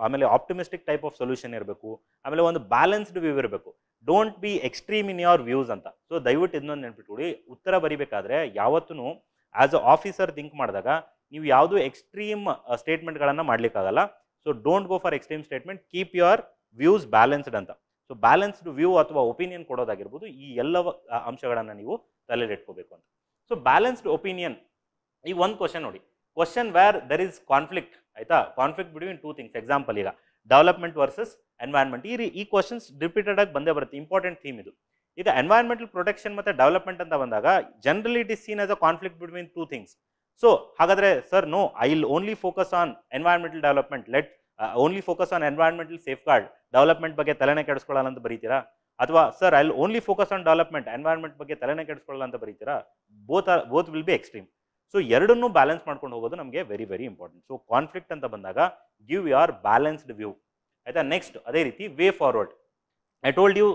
ಆಮೇಲೆ ಆಪ್ಟಿಮಿಸ್ಟಿಕ್ ಟೈಪ್ ಆಫ್ ಸೊಲ್ಯೂಷನ್ ಇರಬೇಕು, ಆಮೇಲೆ ಒಂದು ಬ್ಯಾಲೆನ್ಸ್ಡ್ ವ್ಯೂ ಇರಬೇಕು. Don't be extreme in your views ಅಂತ. ಸೊ ದಯವಿಟ್ಟು ಇನ್ನೊಂದು ನೆನ್ಪಿಟ್ಕೊಡಿ, ಉತ್ತರ ಬರೀಬೇಕಾದ್ರೆ ಯಾವತ್ತೂ ಆಸ್ ಅ ಆಫೀಸರ್ ಥಿಂಕ್ ಮಾಡಿದಾಗ ನೀವು ಯಾವುದೂ ಎಕ್ಸ್ಟ್ರೀಮ್ ಸ್ಟೇಟ್ಮೆಂಟ್ಗಳನ್ನು ಮಾಡಲಿಕ್ಕಾಗಲ್ಲ. So don't go for extreme statement, keep your views balanced ಅಂತ. ಸೊ ಬ್ಯಾಲೆನ್ಸ್ಡ್ ವ್ಯೂ ಅಥವಾ ಒಪಿನಿಯನ್ ಕೊಡೋದಾಗಿರ್ಬೋದು, ಈ ಎಲ್ಲ ಅಂಶಗಳನ್ನು ನೀವು ತಲೆಯಲ್ಲಿ ಇಟ್ಕೋಬೇಕು ಅಂತ. ಸೊ ಬ್ಯಾಲೆನ್ಸ್ಡ್ ಒಪಿನಿಯನ್, ಈಗ ಒಂದು ಕ್ವಶನ್ ನೋಡಿ, question where there is conflict, ಆಯಿತಾ, conflict between two things. Example ಈಗ ಡೆವಲಪ್ಮೆಂಟ್ ವರ್ಸಸ್ ಎನ್ವೈರ್ಮೆಂಟ್, ಈ ಕ್ವಶನ್ಸ್ ರಿಪೀಟೆಡ್ ಆಗಿ ಬಂದೇ ಬರುತ್ತೆ, ಇಂಪಾರ್ಟೆಂಟ್ ಥೀಮ್ ಇದು. ಈಗ ಎನ್ವೈರ್ಮೆಂಟಲ್ ಪ್ರೊಟೆಕ್ಷನ್ ಮತ್ತು ಡೆವಲಪ್ಮೆಂಟ್ ಅಂತ ಬಂದಾಗ generally it is seen as a conflict between two things. So ಹಾಗಾದರೆ sir no, I will only focus on environmental development, let only focus on environmental safeguard, development ಬಗ್ಗೆ ತಲೆನೇ ಕೆಡಿಸ್ಕೊಳ್ಳಲ್ಲ ಅಂತ ಬರೀತೀರಾ? ಅಥವಾ sir I will only focus on development, environment ಬಗ್ಗೆ ತಲೆನೇ ಕೆಡಿಸ್ಕೊಳ್ಳಲ್ಲ ಅಂತ ಬರೀತೀರಾ? Both will be extreme. So ಎರಡನ್ನೂ ಬ್ಯಾಲೆನ್ಸ್ ಮಾಡ್ಕೊಂಡು ಹೋಗೋದು ನಮಗೆ very very important. So conflict ಅಂತ ಬಂದಾಗ ಗಿವ್ ಯುವರ್ ಬ್ಯಾಲೆನ್ಸ್ಡ್ ವ್ಯೂ, ಆಯಿತಾ. ನೆಕ್ಸ್ಟ್ ಅದೇ ರೀತಿ way forward. I told you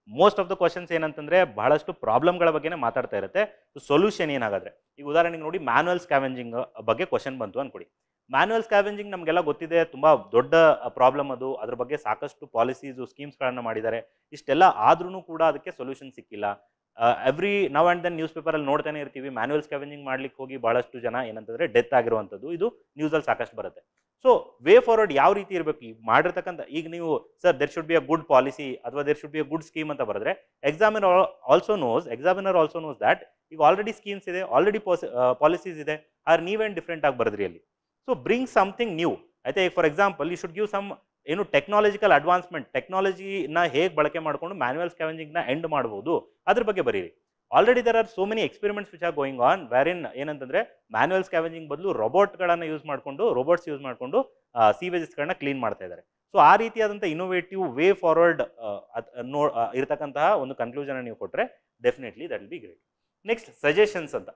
most of the questions ಏನಂತಂದರೆ ಬಹಳಷ್ಟು ಪ್ರಾಬ್ಲಮ್ಗಳ ಬಗ್ಗೆನೇ ಮಾತಾಡ್ತಾ ಇರುತ್ತೆ. ಸೊ ಸೊಲ್ಯೂಷನ್ ಏನಾಗಾದ್ರೆ, ಈಗ ಉದಾಹರಣೆಗೆ ನೋಡಿ, ಮ್ಯಾನ್ಯುವಲ್ ಸ್ಕ್ಯಾವೆಂಜಿಂಗ್ ಬಗ್ಗೆ ಕ್ವಶನ್ ಬಂತು ಅಂದ್ಕೊಡಿ. ಮ್ಯಾನ್ಯುವಲ್ ಸ್ಕ್ಯಾವೆಂಜಿಂಗ್ ನಮಗೆಲ್ಲ ಗೊತ್ತಿದೆ, ತುಂಬ ದೊಡ್ಡ ಪ್ರಾಬ್ಲಮ್ ಅದು. ಅದ್ರ ಬಗ್ಗೆ ಸಾಕಷ್ಟು ಪಾಲಿಸೀಸು ಸ್ಕೀಮ್ಸ್ಗಳನ್ನು ಮಾಡಿದ್ದಾರೆ. ಇಷ್ಟೆಲ್ಲ ಆದ್ರೂ ಕೂಡ ಅದಕ್ಕೆ ಸೊಲ್ಯೂಷನ್ ಸಿಕ್ಕಿಲ್ಲ. ಎವ್ರಿ ನವ್ ಆ್ಯಂಡ್ ದೆನ್ ನ್ಯೂಸ್ ಪೇಪರಲ್ಲಿ ನೋಡ್ತಾನೆ ಇರ್ತೀವಿ, ಮ್ಯಾನ್ಯುವಲ್ ಸ್ಕ್ಯಾವೆಂಜಿಂಗ್ ಮಾಡ್ಲಿಕ್ಕೆ ಹೋಗಿ ಭಾಳಷ್ಟು ಜನ ಏನಂತಂದರೆ ಡೆತ್ ಆಗಿರುವಂಥದ್ದು, ಇದು ನ್ಯೂಸಲ್ಲಿ ಸಾಕಷ್ಟು ಬರುತ್ತೆ. ಸೊ ವೇ ಫಾರ್ವರ್ಡ್ ಯಾವ ರೀತಿ ಇರಬೇಕು, ಈಗ ಮಾಡಿರ್ತಕ್ಕಂಥ, ಈಗ ನೀವು sir there should be a good policy ಅಥವಾ there should be a good scheme ಅಂತ ಬರೆದ್ರೆ ಎಕ್ಸಾಮಿನರ್ ಆಲ್ಸೋ ನೋಸ್ ದ್ಯಾಟ್ ಈಗ ಆಲ್ರೆಡಿ ಸ್ಕೀಮ್ಸ್ ಇದೆ, ಆಲ್ರೆಡಿ ಪಾಲಿಸೀಸ್ ಇದೆ, ಆದ್ರೆ ನೀವೇನು ಡಿಫ್ರೆಂಟ್ ಆಗಿ ಬರೆದ್ರಿ ಅಲ್ಲಿ. ಸೊ ಬ್ರಿಂಗ್ ಸಮಥಿಂಗ್ ನ್ಯೂ, ಆಯ್ತಾ. ಈಗ for example you should give some ಏನು ಟೆಕ್ನಾಲಜಿಕಲ್ ಅಡ್ವಾನ್ಸ್ಮೆಂಟ್, ಟೆಕ್ನಾಲಜಿನ ಹೇಗೆ ಬಳಕೆ ಮಾಡಿಕೊಂಡು ಮ್ಯಾನ್ಯುವಲ್ ಸ್ಕ್ಯಾವೆಂಜಿಂಗ್ನ ಎಂಡ್ ಮಾಡ್ಬೋದು ಅದ್ರ ಬಗ್ಗೆ ಬರೀರಿ. Already there are so many experiments which are going on where in ಏನಂತಂದರೆ ಮ್ಯಾನ್ಯುವಲ್ ಸ್ಕ್ಯಾವೆಂಜಿಂಗ್ ಬದಲು ರೋಬೋಟ್ಸ್ ಯೂಸ್ ಮಾಡಿಕೊಂಡು ಸೀವೇಜಸ್ಗಳನ್ನ ಕ್ಲೀನ್ ಮಾಡ್ತಾ ಇದ್ದಾರೆ. ಸೊ ಆ ರೀತಿಯಾದಂಥ ಇನೋವೇಟಿವ್ ವೇ ಫಾರ್ವರ್ಡ್ ಇರತಕ್ಕಂತಹ ಒಂದು ಕನ್ಕ್ಲೂಷನ್ ನೀವು ಕೊಟ್ಟರೆ definitely that will be great. Next suggestions ಅಂತ.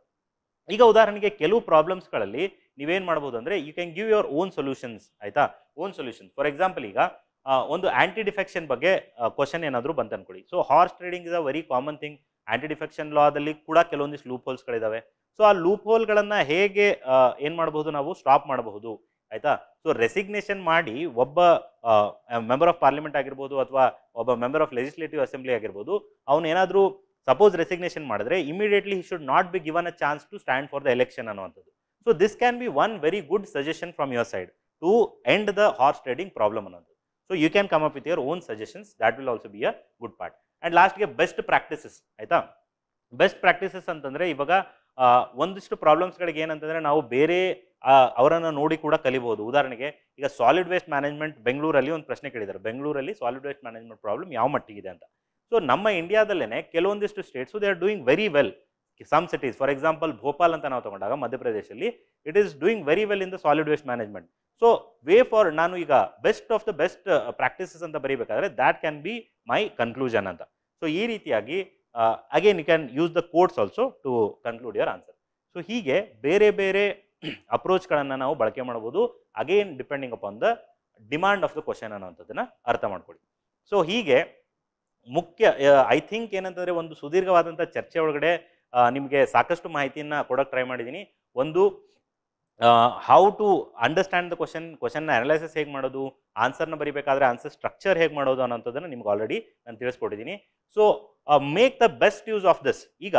ಈಗ ಉದಾಹರಣೆಗೆ ಕೆಲವು ಪ್ರಾಬ್ಲಮ್ಸ್ಗಳಲ್ಲಿ ನೀವೇನು ಮಾಡ್ಬೋದು ಅಂದರೆ you can give your own solutions, ಆಯಿತಾ, ಓನ್ ಸೊಲ್ಯೂಷನ್. ಫಾರ್ ಎಕ್ಸಾಂಪಲ್ ಈಗ ಒಂದು ಆ್ಯಂಟಿ ಡಿಫೆಕ್ಷನ್ ಬಗ್ಗೆ ಕ್ವಶನ್ ಏನಾದರೂ ಬಂತು ಅನ್ಕೊಳ್ಳಿ. So horse trading is a very common thing. Anti defection ಲಾದಲ್ಲಿ ಕೂಡ ಕೆಲವೊಂದಿಷ್ಟು ಲೂಪ್ ಹೋಲ್ಸ್ಗಳಿದ್ದಾವೆ. ಸೊ ಆ ಲೂಪ್ ಹೋಲ್ಗಳನ್ನು ಹೇಗೆ ಏನು ಮಾಡಬಹುದು, ನಾವು ಸ್ಟಾಪ್ ಮಾಡಬಹುದು, ಆಯಿತಾ. ಸೊ ರೆಸಿಗ್ನೇಷನ್ ಮಾಡಿ ಒಬ್ಬ ಮೆಂಬರ್ ಆಫ್ ಪಾರ್ಲಿಮೆಂಟ್ ಆಗಿರ್ಬೋದು ಅಥವಾ ಒಬ್ಬ ಮೆಂಬರ್ ಆಫ್ ಲೆಜಿಸ್ಲೇಟಿವ್ ಅಸೆಂಬ್ಲಿ ಆಗಿರ್ಬೋದು, ಅವನು ಏನಾದರೂ ಸಪೋಸ್ ರೆಸಿಗ್ನೇಷನ್ ಮಾಡಿದ್ರೆ immediately he should not be given a chance to stand for the election ಅನ್ನುವಂಥದ್ದು. So this can be one very good suggestion from your side to end the horse trading problem ಅನ್ನೋದು. So you can come up with your own suggestions, that will also be a good part. And ಲಾಸ್ಟ್ಗೆ best practices, ಆಯಿತಾ. Best practices ಅಂತಂದರೆ ಇವಾಗ ಒಂದಿಷ್ಟು ಪ್ರಾಬ್ಲಮ್ಸ್ಗಳಿಗೆ ಏನಂತಂದರೆ ನಾವು ಬೇರೆ ಅವರನ್ನು ನೋಡಿ ಕೂಡ ಕಲಿಬಹುದು. ಉದಾಹರಣೆಗೆ ಈಗ ಸಾಲಿಡ್ ವೇಸ್ಟ್ ಮ್ಯಾನೇಜ್ಮೆಂಟ್ ಬೆಂಗಳೂರಲ್ಲಿ ಒಂದು ಪ್ರಶ್ನೆ ಕೇಳಿದ್ದಾರೆ, ಬೆಂಗಳೂರಲ್ಲಿ ಸಾಲಿಡ್ ವೇಸ್ಟ್ ಮ್ಯಾನೇಜ್ಮೆಂಟ್ ಪ್ರಾಬ್ಲಮ್ ಯಾವ ಮಟ್ಟಿಗಿದೆ ಅಂತ. ಸೊ ನಮ್ಮ ಇಂಡಿಯಾದಲ್ಲೇ ಕೆಲವೊಂದಿಷ್ಟು states they are doing very well. Some cities, for example Bhopal ಅಂತ ನಾವು ತಗೊಂಡಾಗ ಮಧ್ಯಪ್ರದೇಶಲ್ಲಿ it is doing very well in the solid waste management. So way for ನಾನು ಈಗ best of the best practices ಅಂತ ಬರೀಬೇಕಾದ್ರೆ that can be my conclusion ಅಂತ. So ಈ ರೀತಿಯಾಗಿ again you can use the quotes also to conclude your answer. So ಹೀಗೆ ಬೇರೆ ಬೇರೆ ಅಪ್ರೋಚ್ಗಳನ್ನು ನಾವು ಬಳಕೆ ಮಾಡ್ಬೋದು, again depending upon the demand of the question ಅನ್ನೋಂಥದ್ದನ್ನು ಅರ್ಥ ಮಾಡ್ಕೊಳ್ಳಿ. ಸೊ ಹೀಗೆ ಮುಖ್ಯ ಐ ಥಿಂಕ್ ಏನಂತಂದರೆ ಒಂದು ಸುದೀರ್ಘವಾದಂಥ ಚರ್ಚೆ ಒಳಗಡೆ ನಿಮಗೆ ಸಾಕಷ್ಟು ಮಾಹಿತಿಯನ್ನು ಕೊಡೋಕ್ಕೆ ಟ್ರೈ ಮಾಡಿದ್ದೀನಿ. ಒಂದು ಹೌ ಟು ಅಂಡರ್ಸ್ಟ್ಯಾಂಡ್ ದ ಕ್ವಶನ್ನ ಅನಲೈಸಿಸ್ ಹೇಗೆ ಮಾಡೋದು, ಆನ್ಸರ್ನ ಬರೀಬೇಕಾದ್ರೆ ಆನ್ಸರ್ ಸ್ಟ್ರಕ್ಚರ್ ಹೇಗೆ ಮಾಡೋದು ಅನ್ನೋಂಥದ್ದನ್ನು ನಿಮ್ಗೆ ಆಲ್ರೆಡಿ ನಾನು ತಿಳಿಸ್ಕೊಟ್ಟಿದ್ದೀನಿ. So make the best use of this. ಈಗ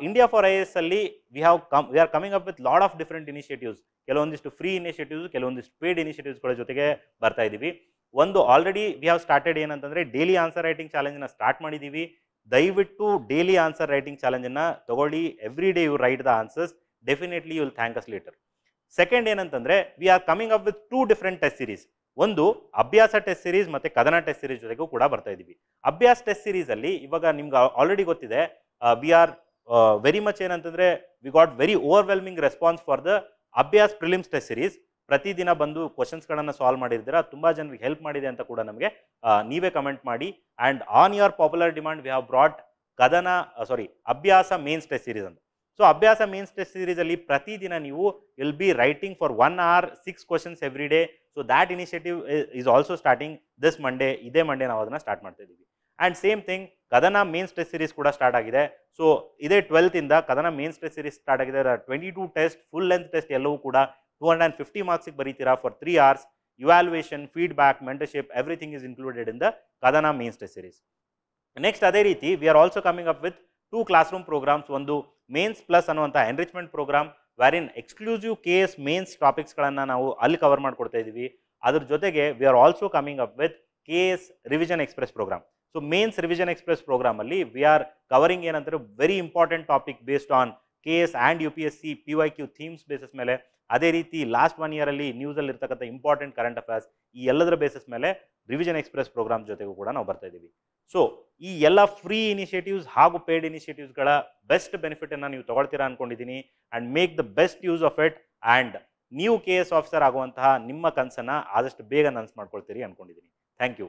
ಇಂಡಿಯಾ ಫಾರ್ IAS ಅಲ್ಲಿ we are coming up with lot of different initiatives. ಕೆಲವೊಂದಿಷ್ಟು ಫ್ರೀ ಇನಿಷಿಯೇಟಿವ್ಸ್, ಕೆಲವೊಂದಿಷ್ಟು ಪೇಡ್ ಇನಿಷಿಯೇಟಿವ್ಸ್ಗಳ ಜೊತೆಗೆ ಬರ್ತಾ ಇದ್ದೀವಿ. ಒಂದು ಆಲ್ರೆಡಿ ವಿ ಹ್ಯಾವ್ ಸ್ಟಾರ್ಟೆಡ್ ಏನಂತಂದರೆ ಡೈಲಿ ಆನ್ಸರ್ ರೈಟಿಂಗ್ ಚಾಲೆಂಜನ್ನು ಸ್ಟಾರ್ಟ್ ಮಾಡಿದ್ದೀವಿ. ದಯವಿಟ್ಟು ಡೈಲಿ ಆನ್ಸರ್ ರೈಟಿಂಗ್ ಚಾಲೆಂಜನ್ನು ತಗೊಳ್ಳಿ. Every day you write the answers, definitely you will thank us later. Second ಏನಂತಂದರೆ we are coming up with 2 different test series. ಒಂದು ಅಭ್ಯಾಸ test series ಮತ್ತು ಕದನ ಟೆಸ್ಟ್ ಸೀರೀಸ್ ಜೊತೆಗೂ ಕೂಡ ಬರ್ತಾ ಇದ್ದೀವಿ. ಅಭ್ಯಾಸ ಟೆಸ್ಟ್ ಸೀರೀಸಲ್ಲಿ ಇವಾಗ ನಿಮ್ಗೆ ಆಲ್ರೆಡಿ ಗೊತ್ತಿದೆ, ವಿ ಆರ್ ವೆರಿ ಮಚ್ ಏನಂತಂದರೆ we got very overwhelming response for the Abhyas prelims test series. ಪ್ರತಿದಿನ ಬಂದು ಕ್ವಶನ್ಸ್ಗಳನ್ನು ಸಾಲ್ವ್ ಮಾಡಿದ್ದೀರಾ, ತುಂಬ ಜನರಿಗೆ ಹೆಲ್ಪ್ ಮಾಡಿದೆ ಅಂತ ಕೂಡ ನಮಗೆ ನೀವೇ ಕಮೆಂಟ್ ಮಾಡಿ. And on your popular demand we have brought ಅಭ್ಯಾಸ ಮೇನ್ಸ್ ಟೆಸ್ಟ್ ಸೀರೀಸ್ ಅಂತ. ಸೊ ಅಭ್ಯಾಸ ಮೇನ್ಸ್ ಟೆಸ್ಟ್ ಸೀರೀಸಲ್ಲಿ ಪ್ರತಿದಿನ ನೀವು will be writing for 1 hour 6 questions every day. So that initiative is also starting this Monday. ಇದೇ Monday ನಾವು ಅದನ್ನು start ಮಾಡ್ತಾ ಇದ್ದೀವಿ. ಆ್ಯಂಡ್ ಸೇಮ್ ಥಿಂಗ್ ಕದನ ಮೇನ್ಸ್ ಟೆಸ್ಟ್ ಸೀರೀಸ್ ಕೂಡ ಸ್ಟಾರ್ಟ್ ಆಗಿದೆ. ಸೊ ಇದೇ 12th ಇಂದ ಕದನ ಮೇನ್ಸ್ ಟೆಸ್ಟ್ ಸೀರೀಸ್ ಸ್ಟಾರ್ಟ್ ಆಗಿದೆ. 22 ಟೆಸ್ಟ್, ಫುಲ್ ಲೆಂತ್ ಟೆಸ್ಟ್ ಎಲ್ಲವೂ ಕೂಡ 250 ಮಾರ್ಕ್ಸಿಗೆ ಬರೀತೀರಾ for 3 hours. Evaluation, feedback, mentorship, everything is included in the Kadana mains test series. Next ಅದೇ ರೀತಿ we are also coming up with 2 classroom programmes. ಒಂದು mains plus ಅನ್ನುವಂಥ enrichment programme, wherein exclusive KS mains ಟಾಪಿಕ್ಸ್ಗಳನ್ನು ನಾವು ಅಲ್ಲಿ cover ಮಾಡಿಕೊಡ್ತಾ ಇದ್ದೀವಿ. ಅದ್ರ ಜೊತೆಗೆ we are also coming up with KS revision express programme. So mains revision express ಪ್ರೋಗ್ರಾಮಲ್ಲಿ ವಿ ಆರ್ ಕವರಿಂಗ್ ಏನಂತಾರೆ very important topic based on KS and UPSC PYQ themes basis ಮೇಲೆ. ಅದೇ ರೀತಿ ಲಾಸ್ಟ್ 1 year ಅಲ್ಲಿ ನ್ಯೂಸಲ್ಲಿ ಇರ್ತಕ್ಕಂಥ ಇಂಪಾರ್ಟೆಂಟ್ ಕರೆಂಟ್ ಅಫೇರ್ಸ್, ಈ ಎಲ್ಲದರ basis ಮೇಲೆ ರಿವಿಷನ್ ಎಕ್ಸ್ಪ್ರೆಸ್ ಪ್ರೋಗ್ರಾಮ್ ಜೊತೆಗೂ ಕೂಡ ನಾವು ಬರ್ತಾ ಇದ್ದೀವಿ. ಸೊ ಈ ಎಲ್ಲ ಫ್ರೀ ಇನಿಷಿಯೇಟಿವ್ಸ್ ಹಾಗೂ ಪೇಡ್ ಇನಿಷಿಯೇಟಿವ್ಸ್ಗಳ ಬೆಸ್ಟ್ ಬೆನಿಫಿಟನ್ನು ನೀವು ತಗೊಳ್ತೀರಾ ಅಂದ್ಕೊಂಡಿದ್ದೀನಿ. And make the best use of it. And ನೀವು KS ಆಫೀಸರ್ ಆಗುವಂತಹ ನಿಮ್ಮ ಕನಸನ್ನು ಆದಷ್ಟು ಬೇಗ ನನಸು ಮಾಡ್ಕೊಳ್ತೀರಿ ಅಂದ್ಕೊಂಡಿದ್ದೀನಿ. Thank you.